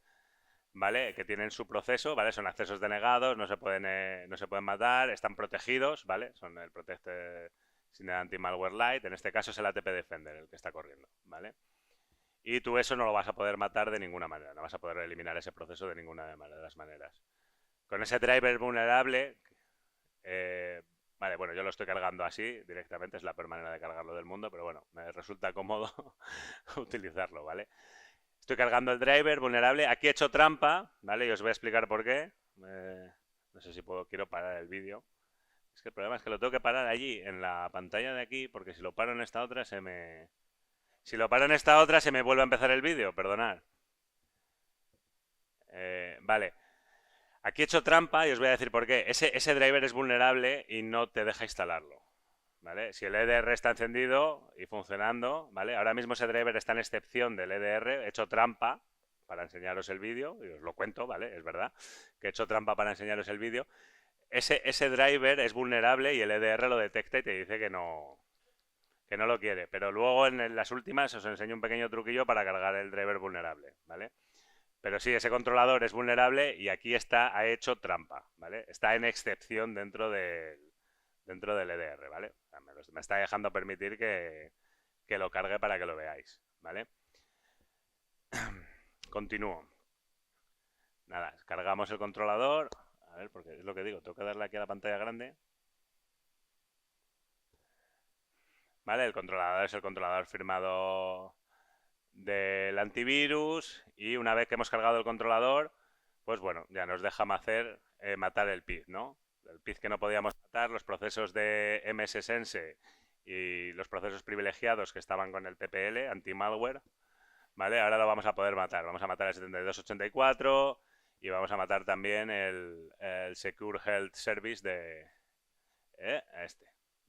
¿vale? Que tienen su proceso, ¿vale? Son accesos denegados, no se pueden matar, están protegidos, ¿vale? Son el Protected sin el Anti-Malware Lite, en este caso es el ATP Defender el que está corriendo, ¿vale? Y tú eso no lo vas a poder matar de ninguna manera, no vas a poder eliminar ese proceso de ninguna de las maneras. Con ese driver vulnerable, eh, vale, bueno, yo lo estoy cargando así directamente, es la peor manera de cargarlo del mundo, pero bueno, me resulta cómodo utilizarlo, ¿vale? Estoy cargando el driver vulnerable. Aquí he hecho trampa, ¿vale? Y os voy a explicar por qué. No sé si quiero parar el vídeo. Es que el problema es que lo tengo que parar allí, en la pantalla de aquí, porque si lo paro en esta otra Si lo paro en esta otra se me vuelve a empezar el vídeo, perdonad. Vale. Aquí he hecho trampa y os voy a decir por qué. Ese driver es vulnerable y no te deja instalarlo, ¿vale? Si el EDR está encendido y funcionando, ¿vale? Ahora mismo ese driver está en excepción del EDR, he hecho trampa para enseñaros el vídeo, y os lo cuento, ¿vale? Es verdad que he hecho trampa para enseñaros el vídeo. Ese driver es vulnerable y el EDR lo detecta y te dice que no lo quiere. Pero luego en las últimas os enseño un pequeño truquillo para cargar el driver vulnerable, ¿vale? Pero sí, ese controlador es vulnerable y aquí ha hecho trampa, ¿vale? Está en excepción dentro del EDR, ¿vale? O sea, me está dejando permitir que lo cargue para que lo veáis, ¿vale? Continúo. Nada, cargamos el controlador. A ver, porque es lo que digo, tengo que darle aquí a la pantalla grande. ¿Vale? El controlador es el controlador firmado del antivirus y una vez que hemos cargado el controlador, pues bueno, ya nos deja matar el PID, ¿no? El PID que no podíamos matar, los procesos de MS-Sense y los procesos privilegiados que estaban con el TPL, anti-malware, ¿vale? Ahora lo vamos a poder matar. Vamos a matar el 7284 y vamos a matar también el Secure Health Service de...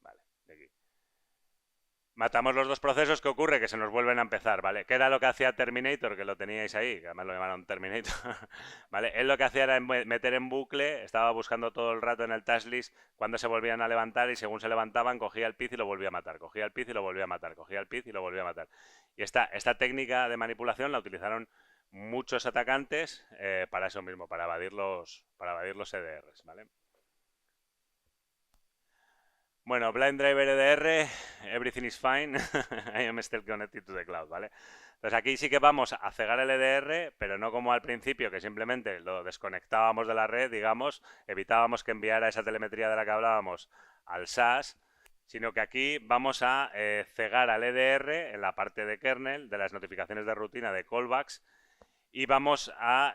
Vale, de aquí. Matamos los dos procesos, ¿qué ocurre? Que se nos vuelven a empezar, ¿vale? ¿Qué era lo que hacía Terminator? Que lo teníais ahí, que además lo llamaron Terminator, ¿vale? Él lo que hacía era meter en bucle, estaba buscando todo el rato en el task list cuando se volvían a levantar y según se levantaban cogía el PID y lo volvía a matar, cogía el PID y lo volvía a matar, cogía el PID y lo volvía a matar. Y esta técnica de manipulación la utilizaron muchos atacantes para eso mismo, para evadir los EDRs, ¿vale? Bueno, Blind Driver EDR, everything is fine, I am still connected to the cloud, ¿vale? Entonces aquí sí que vamos a cegar el EDR, pero no como al principio, que simplemente lo desconectábamos de la red, digamos, evitábamos que enviara esa telemetría de la que hablábamos al SAS, sino que aquí vamos a cegar al EDR en la parte de kernel, de las notificaciones de rutina de callbacks, y vamos a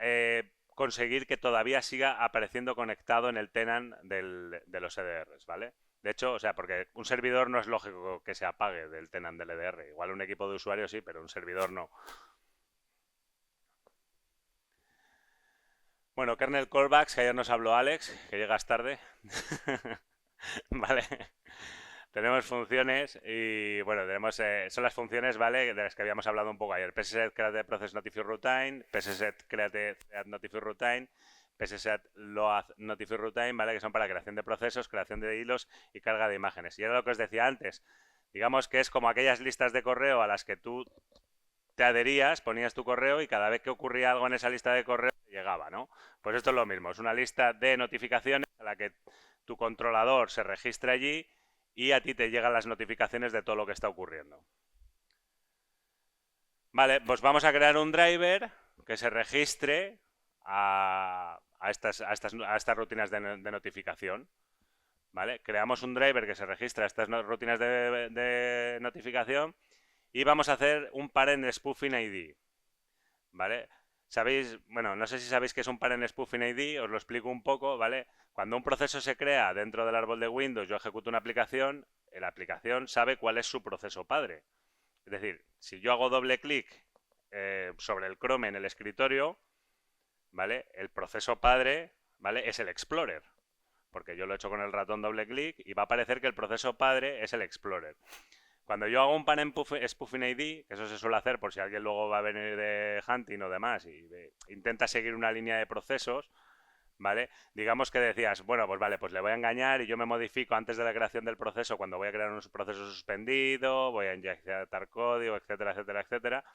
conseguir que todavía siga apareciendo conectado en el tenant de los EDRs, ¿vale? De hecho, o sea, porque un servidor no es lógico que se apague del tenant del EDR. Igual un equipo de usuarios sí, pero un servidor no. Bueno, kernel callbacks, que ayer nos habló Alex, que llegas tarde. Vale. Tenemos funciones y, bueno, son las funciones, ¿vale? De las que habíamos hablado un poco ayer. PSSet create process notify routine, PSSet create notify routine, PSSet load notify routine, ¿vale? Que son para creación de procesos, creación de hilos y carga de imágenes. Y era lo que os decía antes. Digamos que es como aquellas listas de correo a las que tú te adherías, ponías tu correo y cada vez que ocurría algo en esa lista de correo llegaba, ¿no? Pues esto es lo mismo, es una lista de notificaciones a la que tu controlador se registra allí y a ti te llegan las notificaciones de todo lo que está ocurriendo. Vale, pues vamos a crear un driver que se registre a estas rutinas de notificación. ¿Vale? Creamos un driver que se registra a estas rutinas de notificación y vamos a hacer un parent spoofing ID. ¿Vale? Sabéis, bueno, no sé si sabéis qué es un parent spoofing ID, os lo explico un poco, ¿vale? Cuando un proceso se crea dentro del árbol de Windows, yo ejecuto una aplicación, la aplicación sabe cuál es su proceso padre. Es decir, si yo hago doble clic sobre el Chrome en el escritorio, ¿vale? El proceso padre, ¿vale? Es el Explorer, porque yo lo he hecho con el ratón doble clic y va a aparecer que el proceso padre es el Explorer. Cuando yo hago un parent spoofing ID, que eso se suele hacer por si alguien luego va a venir de hunting o demás y intenta seguir una línea de procesos, ¿vale? Digamos que decías, bueno, pues vale, pues le voy a engañar y yo me modifico antes de la creación del proceso cuando voy a crear un proceso suspendido, voy a inyectar código, etcétera, etcétera, etcétera,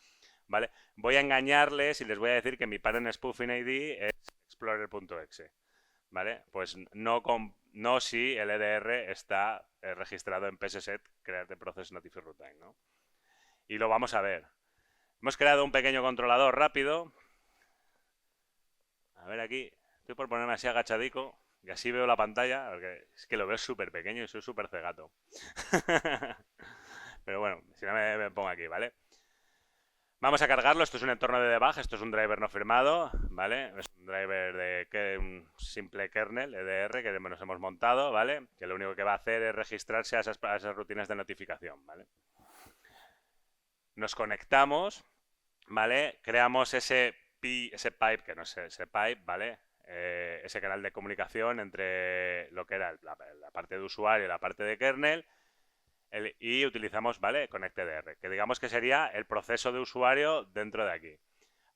¿vale? Voy a engañarles y les voy a decir que mi parent spoofing ID es explorer.exe, ¿vale? Pues no si el EDR está registrado en PSSet Create Process Notify Routine, ¿no? Y lo vamos a ver. Hemos creado un pequeño controlador rápido. A ver aquí, estoy por ponerme así agachadico y así veo la pantalla, porque es que lo veo súper pequeño y soy súper cegato. Pero bueno, si no me pongo aquí, ¿vale? Vamos a cargarlo, esto es un entorno de debug, esto es un driver no firmado, ¿vale? Es un driver de un simple kernel, EDR, que nos hemos montado, ¿vale? Que lo único que va a hacer es registrarse a esas rutinas de notificación, ¿vale? Nos conectamos, ¿vale? Creamos ese pipe, que no es ese pipe, ¿vale? Ese canal de comunicación entre lo que era la parte de usuario y la parte de kernel, y utilizamos, ¿vale? ConnectEDR, que digamos que sería el proceso de usuario dentro de aquí.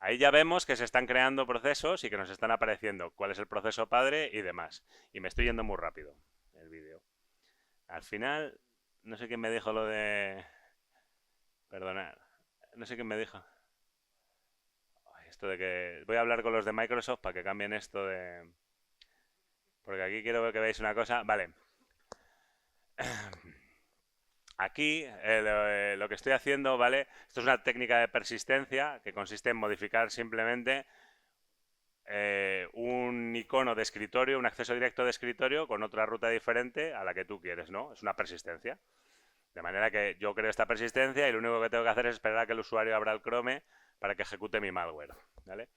Ahí ya vemos que se están creando procesos y que nos están apareciendo cuál es el proceso padre y demás. Y me estoy yendo muy rápido el vídeo. Al final, no sé quién me dijo lo de... Perdonad, no sé quién me dijo. Ay, esto de que... Voy a hablar con los de Microsoft para que cambien esto de... Porque aquí quiero que veáis una cosa. Vale. Aquí lo que estoy haciendo, ¿vale? Esto es una técnica de persistencia que consiste en modificar simplemente un icono de escritorio, un acceso directo de escritorio con otra ruta diferente a la que tú quieres, ¿no? Es una persistencia. De manera que yo creo esta persistencia y lo único que tengo que hacer es esperar a que el usuario abra el Chrome para que ejecute mi malware, ¿vale?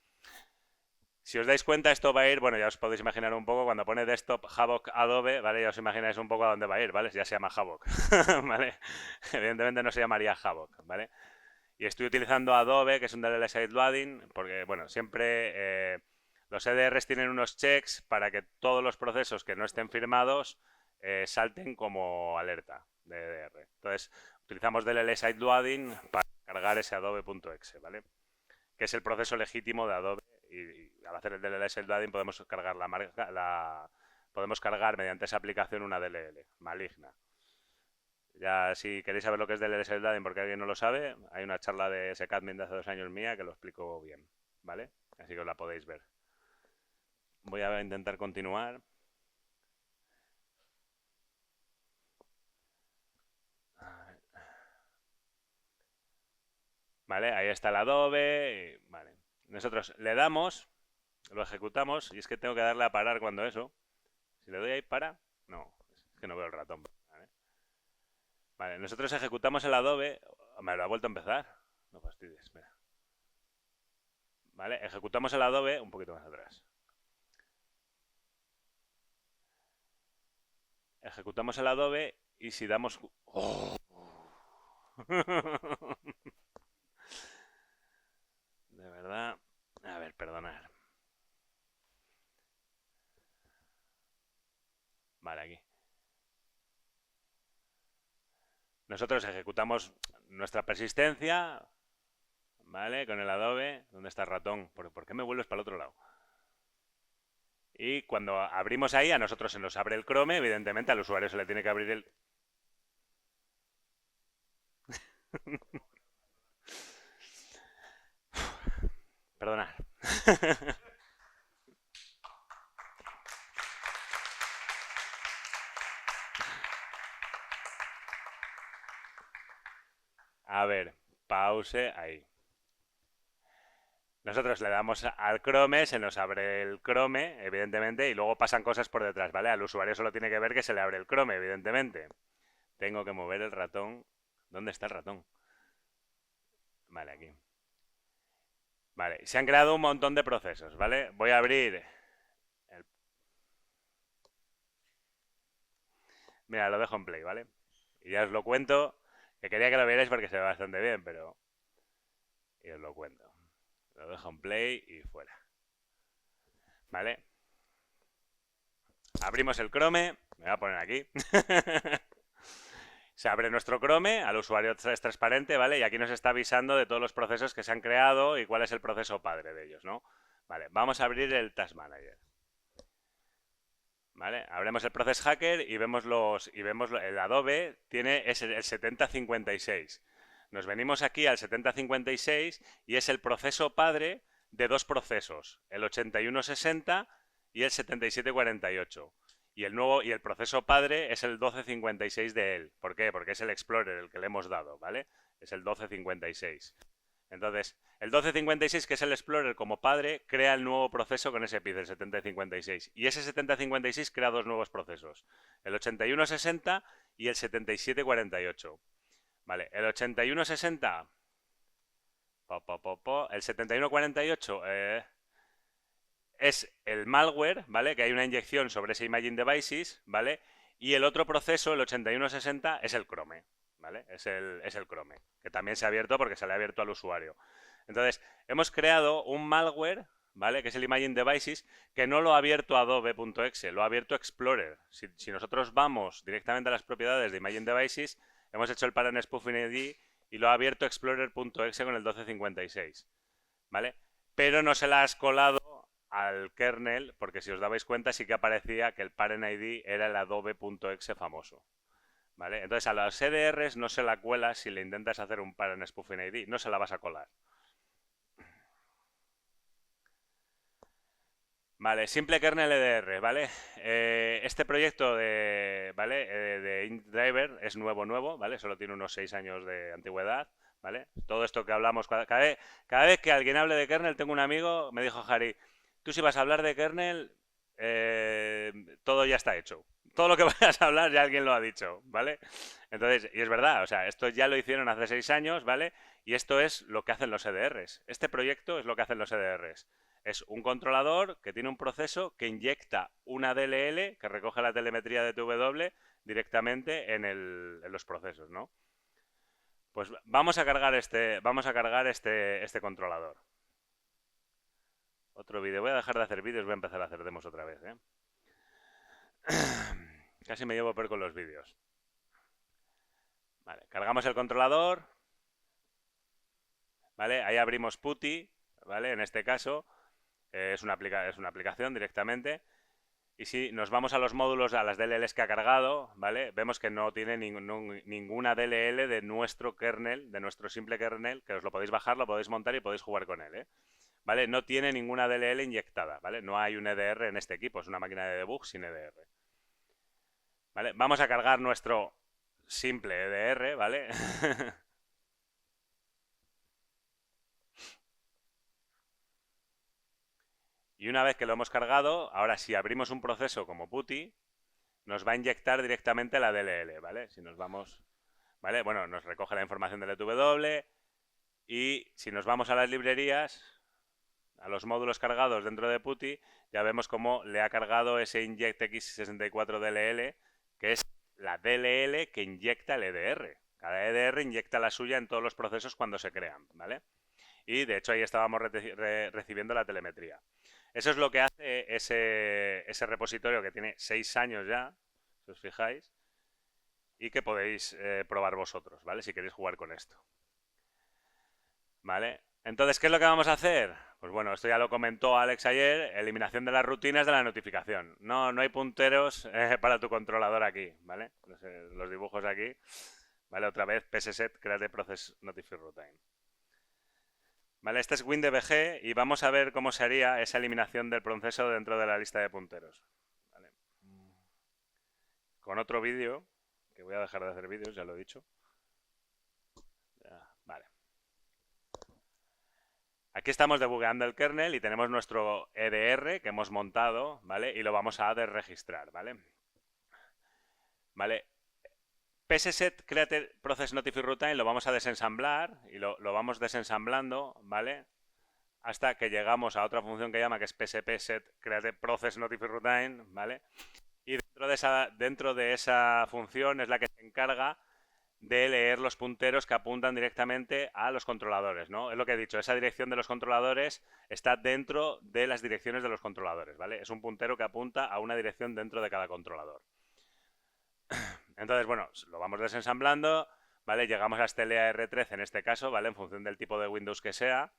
Si os dais cuenta, esto va a ir, bueno, ya os podéis imaginar un poco, cuando pone desktop Havoc Adobe, ¿vale? Ya os imagináis un poco a dónde va a ir, ¿vale? Ya se llama Havoc, ¿vale? Evidentemente no se llamaría Havoc, ¿vale? Y estoy utilizando Adobe, que es un DLL Sideloading, porque, bueno, siempre los EDRs tienen unos checks para que todos los procesos que no estén firmados salten como alerta de EDR. Entonces, utilizamos DLL Sideloading para cargar ese adobe.exe, ¿vale? Que es el proceso legítimo de Adobe y al hacer el DLL Sideloading podemos cargar podemos cargar mediante esa aplicación una DLL maligna. Ya si queréis saber lo que es DLL Sideloading porque alguien no lo sabe, hay una charla de SecAdmin de hace 2 años mía que lo explico bien, ¿vale? Así que os la podéis ver. Voy a intentar continuar. Vale, ahí está el Adobe. Vale. Nosotros le damos, lo ejecutamos y es que tengo que darle a parar cuando eso. Si le doy ahí para, no, es que no veo el ratón. Vale, vale, nosotros ejecutamos el Adobe. Me lo ha vuelto a empezar. No fastidies, espera. Vale, ejecutamos el Adobe un poquito más atrás. Ejecutamos el Adobe y si damos... ¡Oh! De verdad. A ver, perdonad. Vale, aquí. Nosotros ejecutamos nuestra persistencia, ¿vale? Con el Adobe. ¿Dónde está el ratón? ¿Por qué me vuelves para el otro lado? Y cuando abrimos ahí, a nosotros se nos abre el Chrome, evidentemente al usuario se le tiene que abrir el... Perdonad. A ver, pause ahí. Nosotros le damos al Chrome, se nos abre el Chrome, evidentemente, y luego pasan cosas por detrás, ¿vale? Al usuario solo tiene que ver que se le abre el Chrome, evidentemente. Tengo que mover el ratón. ¿Dónde está el ratón? Vale, aquí. Vale, se han creado un montón de procesos, ¿vale? Voy a abrir el... Mira, lo dejo en play, ¿vale? Y ya os lo cuento, que quería que lo vierais porque se ve bastante bien, pero... Y os lo cuento. Lo dejo en play y fuera. ¿Vale? Abrimos el Chrome, me voy a poner aquí. Se abre nuestro Chrome, al usuario es transparente, ¿vale? Y aquí nos está avisando de todos los procesos que se han creado y cuál es el proceso padre de ellos, ¿no? Vale, vamos a abrir el Task Manager. ¿Vale? Abrimos el Process Hacker y vemos el Adobe tiene el 7056. Nos venimos aquí al 7056 y es el proceso padre de dos procesos, el 8160 y el 7748. Y el proceso padre es el 1256 de él. ¿Por qué? Porque es el Explorer el que le hemos dado, ¿vale? Es el 1256. Entonces, el 1256, que es el Explorer como padre, crea el nuevo proceso con ese PID, el 7056. Y ese 7056 crea dos nuevos procesos, el 8160 y el 7748. Vale, el 8160, el 7148 es el malware, ¿vale? Que hay una inyección sobre ese Imaging Devices, ¿vale? Y el otro proceso, el 8160, es el Chrome, ¿vale? Es el Chrome, que también se ha abierto porque se le ha abierto al usuario. Entonces, hemos creado un malware, ¿vale? Que es el Imaging Devices, que no lo ha abierto Adobe.exe, lo ha abierto Explorer. Si nosotros vamos directamente a las propiedades de Imaging Devices, hemos hecho el pattern spoofing ID y lo ha abierto Explorer.exe con el 1256, ¿vale? Pero no se la has colado al kernel, porque si os dabais cuenta sí que aparecía que el parent ID era el adobe.exe famoso. ¿Vale? Entonces a los EDRs no se la cuelas si le intentas hacer un parent spoofing ID, no se la vas a colar. Vale, simple kernel EDR, ¿vale? Este proyecto de IntDriver es nuevo, ¿vale? Solo tiene unos 6 años de antigüedad, ¿vale? Todo esto que hablamos, cada vez que alguien hable de kernel, tengo un amigo, me dijo Harry, tú si vas a hablar de kernel, todo ya está hecho. Todo lo que vayas a hablar ya alguien lo ha dicho, ¿vale? Entonces, y es verdad, o sea, esto ya lo hicieron hace 6 años, ¿vale? Y esto es lo que hacen los EDRs. Este proyecto es lo que hacen los EDRs. Es un controlador que tiene un proceso que inyecta una DLL que recoge la telemetría de TW directamente en los procesos, ¿no? Pues vamos a cargar este controlador. Otro vídeo. Voy a dejar de hacer vídeos, voy a empezar a hacer demos otra vez, ¿eh? Casi me llevo peor con los vídeos. Vale, cargamos el controlador. ¿Vale? Ahí abrimos PuTTY, ¿vale? En este caso es una aplicación directamente. Y si nos vamos a los módulos, a las DLLs que ha cargado, ¿vale? Vemos que no tiene ninguna DLL de nuestro kernel, de nuestro simple kernel, que os lo podéis bajar, lo podéis montar y podéis jugar con él, ¿eh? ¿Vale? No tiene ninguna DLL inyectada, ¿vale? No hay un EDR en este equipo, es una máquina de debug sin EDR. ¿Vale? Vamos a cargar nuestro simple EDR, ¿vale? Y una vez que lo hemos cargado, ahora si abrimos un proceso como PuTTY, nos va a inyectar directamente la DLL, ¿vale? Si nos vamos, ¿vale? Bueno, nos recoge la información del ETW y si nos vamos a las librerías, a los módulos cargados dentro de PuTTY, ya vemos cómo le ha cargado ese InjectX64DLL, que es la DLL que inyecta el EDR. Cada EDR inyecta la suya en todos los procesos cuando se crean, ¿vale? Y de hecho ahí estábamos recibiendo la telemetría. Eso es lo que hace ese repositorio que tiene 6 años ya, si os fijáis, y que podéis probar vosotros, ¿vale? Si queréis jugar con esto. ¿Vale? Entonces, ¿qué es lo que vamos a hacer? Pues bueno, esto ya lo comentó Alex ayer, eliminación de las rutinas de la notificación. No hay punteros para tu controlador aquí, ¿vale? Los dibujos aquí, ¿vale? Otra vez, psset create process notify routine. ¿Vale? Este es WinDBG y vamos a ver cómo se haría esa eliminación del proceso dentro de la lista de punteros. ¿Vale? Con otro vídeo, que voy a dejar de hacer vídeos, ya lo he dicho. Vale. Aquí estamos debugueando el kernel y tenemos nuestro EDR que hemos montado, ¿vale? Y lo vamos a desregistrar, ¿vale? ¿Vale? psset create process notify routine lo vamos a desensamblar y lo vamos desensamblando, ¿vale? Hasta que llegamos a otra función que llama que es pspset create process notify routine, ¿vale? Y dentro de esa función es la que se encarga de leer los punteros que apuntan directamente a los controladores, ¿no? Es lo que he dicho, esa dirección de los controladores está dentro de las direcciones de los controladores, ¿vale? Es un puntero que apunta a una dirección dentro de cada controlador. Entonces, bueno, lo vamos desensamblando, ¿vale? Llegamos hasta el EAR13 en este caso, ¿vale? En función del tipo de Windows que sea,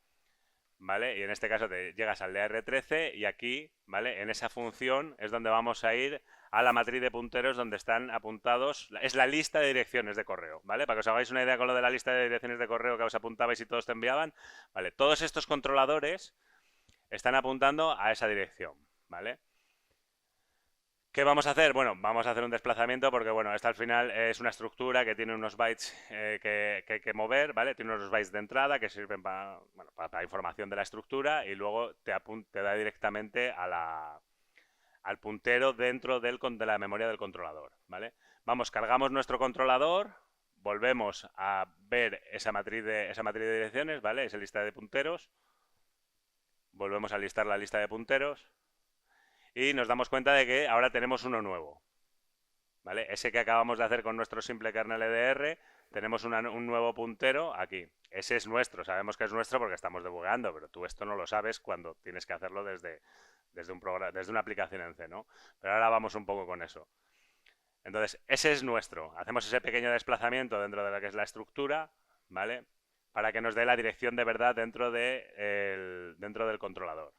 ¿vale? Y en este caso te llegas al EAR13 y aquí, ¿vale? En esa función es donde vamos a ir a la matriz de punteros donde están apuntados, es la lista de direcciones de correo, ¿vale? Para que os hagáis una idea con lo de la lista de direcciones de correo que os apuntabais y todos te enviaban, ¿vale? Todos estos controladores están apuntando a esa dirección, ¿vale? ¿Qué vamos a hacer? Bueno, vamos a hacer un desplazamiento porque, bueno, esta al final es una estructura que tiene unos bytes que hay que mover, ¿vale? Tiene unos bytes de entrada que sirven para, bueno, para información de la estructura y luego te da directamente al puntero dentro de la memoria del controlador, ¿vale? Vamos, cargamos nuestro controlador, volvemos a ver esa matriz de direcciones, ¿vale? Esa lista de punteros, volvemos a listar la lista de punteros y nos damos cuenta de que ahora tenemos uno nuevo, ¿vale? Ese que acabamos de hacer con nuestro simple kernel EDR, tenemos un nuevo puntero aquí. Ese es nuestro, sabemos que es nuestro porque estamos debugueando, pero tú esto no lo sabes cuando tienes que hacerlo desde una aplicación en C, ¿no? Pero ahora vamos un poco con eso. Entonces, ese es nuestro. Hacemos ese pequeño desplazamiento dentro de lo que es la estructura, ¿vale? Para que nos dé la dirección de verdad dentro del controlador.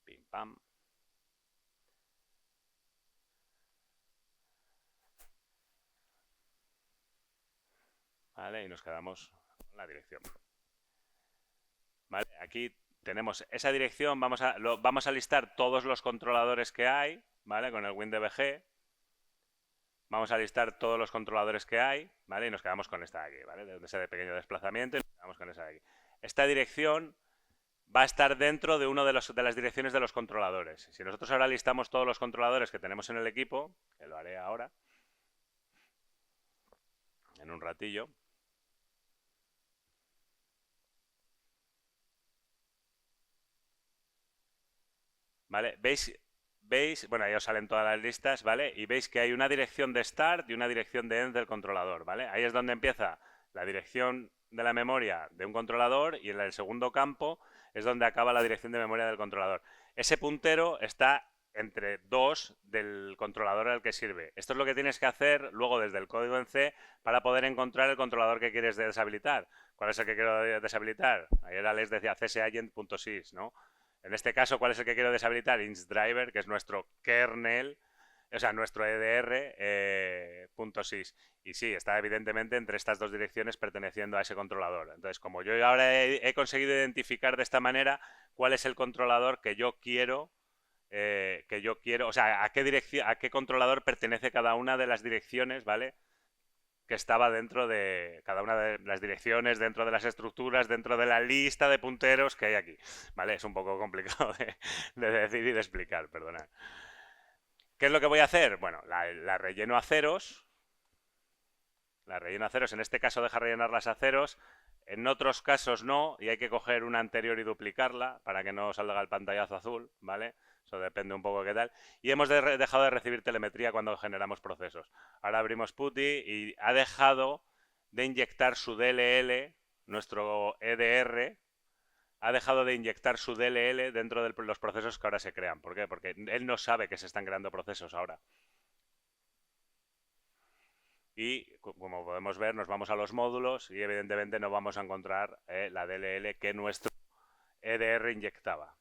Pim, pam. ¿Vale? Y nos quedamos con la dirección. ¿Vale? Aquí tenemos esa dirección, vamos a listar todos los controladores que hay, ¿vale? Con el WinDBG. Vamos a listar todos los controladores que hay, ¿vale? Y nos quedamos con esta de aquí, ¿vale? De ese pequeño desplazamiento y nos quedamos con esa de aquí. Esta dirección va a estar dentro de una de las direcciones de los controladores. Si nosotros ahora listamos todos los controladores que tenemos en el equipo, que lo haré ahora, en un ratillo, ¿vale? ¿Veis? Bueno, ahí os salen todas las listas, ¿vale? Y veis que hay una dirección de start y una dirección de end del controlador, ¿vale? Ahí es donde empieza la dirección de la memoria de un controlador y en el segundo campo es donde acaba la dirección de memoria del controlador. Ese puntero está entre dos del controlador al que sirve. Esto es lo que tienes que hacer luego desde el código en C para poder encontrar el controlador que quieres deshabilitar. ¿Cuál es el que quiero deshabilitar? Ayer les decía csagent.sys, ¿no? En este caso, ¿cuál es el que quiero deshabilitar? InchDriver, que es nuestro kernel, o sea, nuestro EDR .sys. Y sí, está evidentemente entre estas dos direcciones perteneciendo a ese controlador. Entonces, como yo ahora he conseguido identificar de esta manera cuál es el controlador o sea, a qué controlador pertenece cada una de las direcciones, ¿vale? Que estaba dentro de cada una de las direcciones, dentro de las estructuras, dentro de la lista de punteros que hay aquí. ¿Vale? Es un poco complicado de decir y de explicar, perdonad. ¿Qué es lo que voy a hacer? Bueno, la relleno a ceros. La relleno a ceros. En este caso deja rellenarlas a ceros. En otros casos no, y hay que coger una anterior y duplicarla para que no salga el pantallazo azul, ¿vale? Eso depende un poco qué tal. Y hemos dejado de recibir telemetría cuando generamos procesos. Ahora abrimos PuTTY y ha dejado de inyectar su DLL, nuestro EDR, ha dejado de inyectar su DLL dentro de los procesos que ahora se crean. ¿Por qué? Porque él no sabe que se están creando procesos ahora. Y como podemos ver, nos vamos a los módulos y evidentemente no vamos a encontrar la DLL que nuestro EDR inyectaba.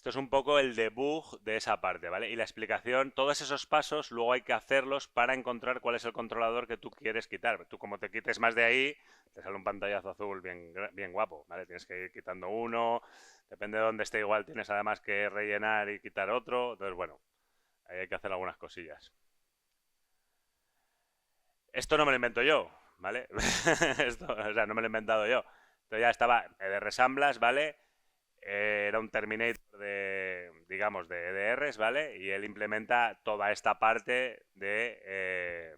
Esto es un poco el debug de esa parte, ¿vale? Y la explicación, todos esos pasos luego hay que hacerlos para encontrar cuál es el controlador que tú quieres quitar. Tú como te quites más de ahí, te sale un pantallazo azul bien guapo, ¿vale? Tienes que ir quitando uno, depende de dónde esté igual, tienes además que rellenar y quitar otro. Entonces, bueno, ahí hay que hacer algunas cosillas. Esto no me lo invento yo, ¿vale? Esto, o sea, no me lo he inventado yo. Esto ya estaba de resamblas, ¿vale? Era un Terminator de, digamos, de EDRs, ¿vale? Y él implementa toda esta parte de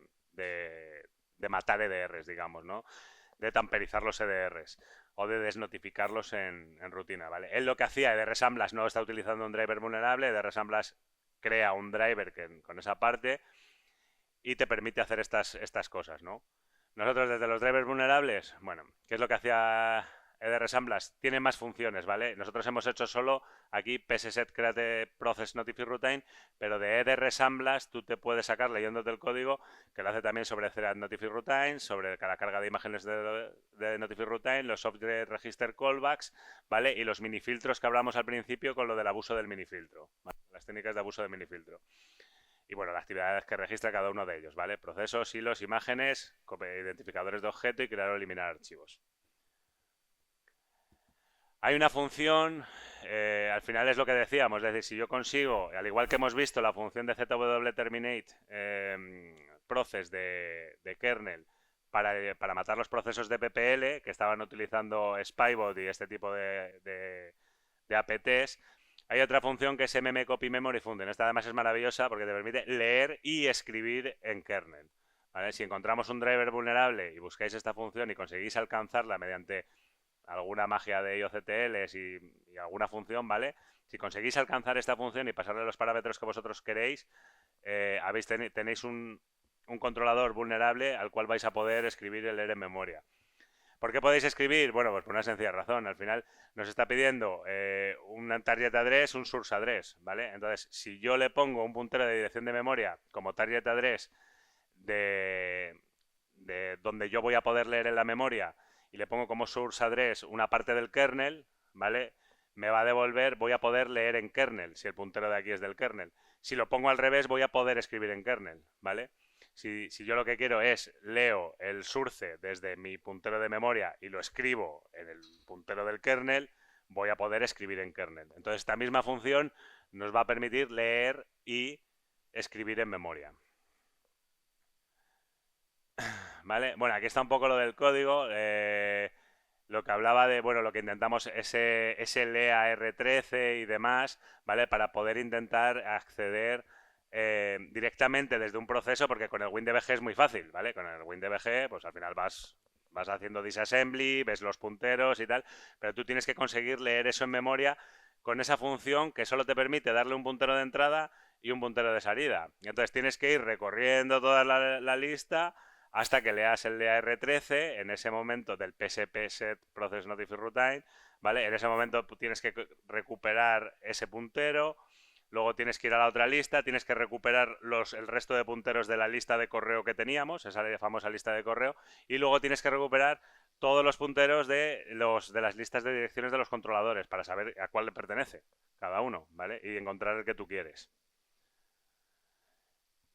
matar EDRs, digamos, ¿no? De tamperizar los EDRs o de desnotificarlos en rutina, ¿vale? Él lo que hacía, EDR Amblas no está utilizando un driver vulnerable, EDR Amblas crea un driver con esa parte y te permite hacer estas cosas, ¿no? Nosotros desde los drivers vulnerables, bueno, ¿qué es lo que hacía EDR Amblas? Tiene más funciones, ¿vale? Nosotros hemos hecho solo aquí psset create process notify routine, pero de EDR Amblas tú te puedes sacar leyéndote el código, que lo hace también sobre thread notify routine, sobre la carga de imágenes de notify routine, los object register callbacks, ¿vale? Y los minifiltros que hablamos al principio con lo del abuso del minifiltro, ¿vale? Las técnicas de abuso del minifiltro. Y bueno, las actividades que registra cada uno de ellos, ¿vale? Procesos, hilos, imágenes, identificadores de objeto y crear o eliminar archivos. Hay una función, al final es lo que decíamos, es decir, si yo consigo, al igual que hemos visto la función de ZW terminate process de kernel para matar los procesos de PPL que estaban utilizando Spybot y este tipo de APTs, hay otra función que es copy memory function. Esta además es maravillosa porque te permite leer y escribir en kernel. ¿Vale? Si encontramos un driver vulnerable y buscáis esta función y conseguís alcanzarla mediante alguna magia de IOCTLs y alguna función, ¿vale? Si conseguís alcanzar esta función y pasarle los parámetros que vosotros queréis, tenéis un controlador vulnerable al cual vais a poder escribir y leer en memoria. ¿Por qué podéis escribir? Bueno, pues por una sencilla razón. Al final nos está pidiendo un target address, un source address, ¿vale? Entonces, si yo le pongo un puntero de dirección de memoria como target address de donde yo voy a poder leer en la memoria y le pongo como source address una parte del kernel, ¿vale? Me va a devolver, voy a poder leer en kernel, si el puntero de aquí es del kernel. Si lo pongo al revés, voy a poder escribir en kernel, ¿vale? Si yo lo que quiero es leo el source desde mi puntero de memoria y lo escribo en el puntero del kernel, voy a poder escribir en kernel. Entonces, esta misma función nos va a permitir leer y escribir en memoria. ¿Vale? Bueno, aquí está un poco lo del código. Lo que hablaba de, bueno, lo que intentamos, ese lea R13 y demás, ¿vale? Para poder intentar acceder directamente desde un proceso, porque con el WinDBG es muy fácil, ¿vale? Con el WinDBG, pues al final vas haciendo disassembly, ves los punteros y tal, pero tú tienes que conseguir leer eso en memoria con esa función que solo te permite darle un puntero de entrada y un puntero de salida. Entonces tienes que ir recorriendo toda la lista hasta que leas el de AR13 en ese momento del PSP set process notify routine, ¿vale? En ese momento tienes que recuperar ese puntero, luego tienes que ir a la otra lista, tienes que recuperar el resto de punteros de la lista de correo que teníamos, esa famosa lista de correo, y luego tienes que recuperar todos los punteros de las listas de direcciones de los controladores para saber a cuál le pertenece cada uno, ¿vale? Y encontrar el que tú quieres.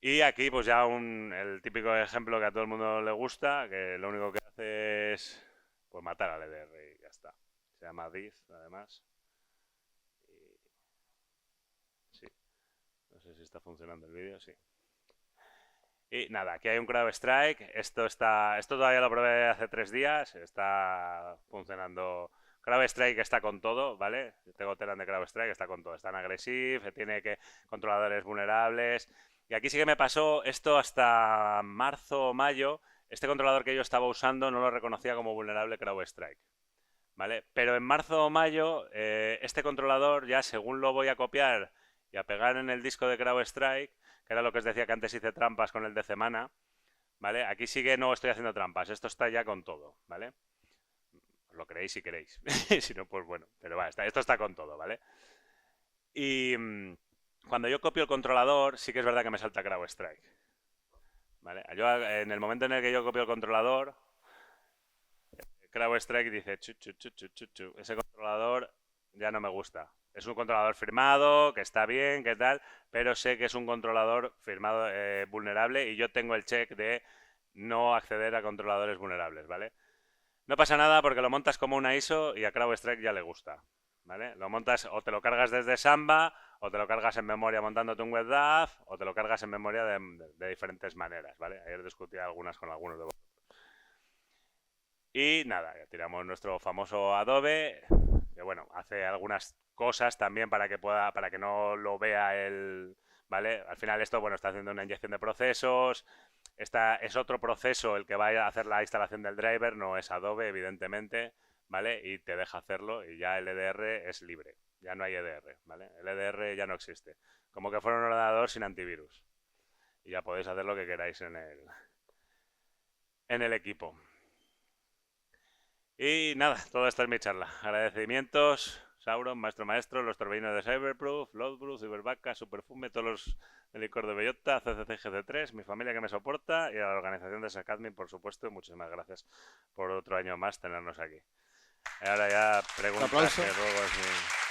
Y aquí pues ya el típico ejemplo que a todo el mundo le gusta, que lo único que hace es pues matar al EDR y ya está. Se llama diff además. Y sí, no sé si está funcionando el vídeo, sí. Y nada, aquí hay un CrowdStrike. Esto todavía lo probé hace 3 días. Está funcionando. CrowdStrike está con todo, ¿vale? Yo tengo Telan de CrowdStrike, está con todo. Está en agresivo, tiene controladores vulnerables. Y aquí sí que me pasó esto hasta marzo o mayo. Este controlador que yo estaba usando no lo reconocía como vulnerable CrowdStrike, ¿vale? Pero en marzo o mayo, este controlador ya según lo voy a copiar y a pegar en el disco de CrowdStrike, que era lo que os decía que antes hice trampas con el de semana, ¿vale? Aquí sí que no estoy haciendo trampas, esto está ya con todo, ¿vale? Os lo creéis si queréis, si no, pues bueno, pero va, esto está con todo, ¿vale? Y cuando yo copio el controlador, sí que es verdad que me salta CrowdStrike, ¿vale? En el momento en el que yo copio el controlador, CrowdStrike dice, chu, chu, chu, chu, chu, chu, ese controlador ya no me gusta, es un controlador firmado, que está bien, que tal, pero sé que es un controlador firmado vulnerable y yo tengo el check de no acceder a controladores vulnerables, ¿vale? No pasa nada porque lo montas como una ISO y a CrowdStrike ya le gusta, ¿vale? Lo montas o te lo cargas desde Samba o te lo cargas en memoria montándote un WebDAV o te lo cargas en memoria de diferentes maneras, ¿vale? Ayer discutí algunas con algunos de vosotros. Y nada, ya tiramos nuestro famoso Adobe, que bueno, hace algunas cosas también para que pueda, para que no lo vea el, ¿vale? Al final esto, bueno, está haciendo una inyección de procesos, es otro proceso el que vaya a hacer la instalación del driver, no es Adobe, evidentemente, ¿vale? Y te deja hacerlo y ya el EDR es libre, ya no hay EDR, ¿vale? El EDR ya no existe, como que fuera un ordenador sin antivirus. Y ya podéis hacer lo que queráis en el equipo. Y nada, todo esto es mi charla. Agradecimientos, Sauron, maestro, los torbellinos de Cyberproof, Loadproof, Cyberbacka, Superfume, todos los del licor de bellota, CCC GC3, mi familia que me soporta y a la organización de Sacadmin, por supuesto. Y muchísimas gracias por otro año más tenernos aquí. Y ahora ya preguntas que luego es mi...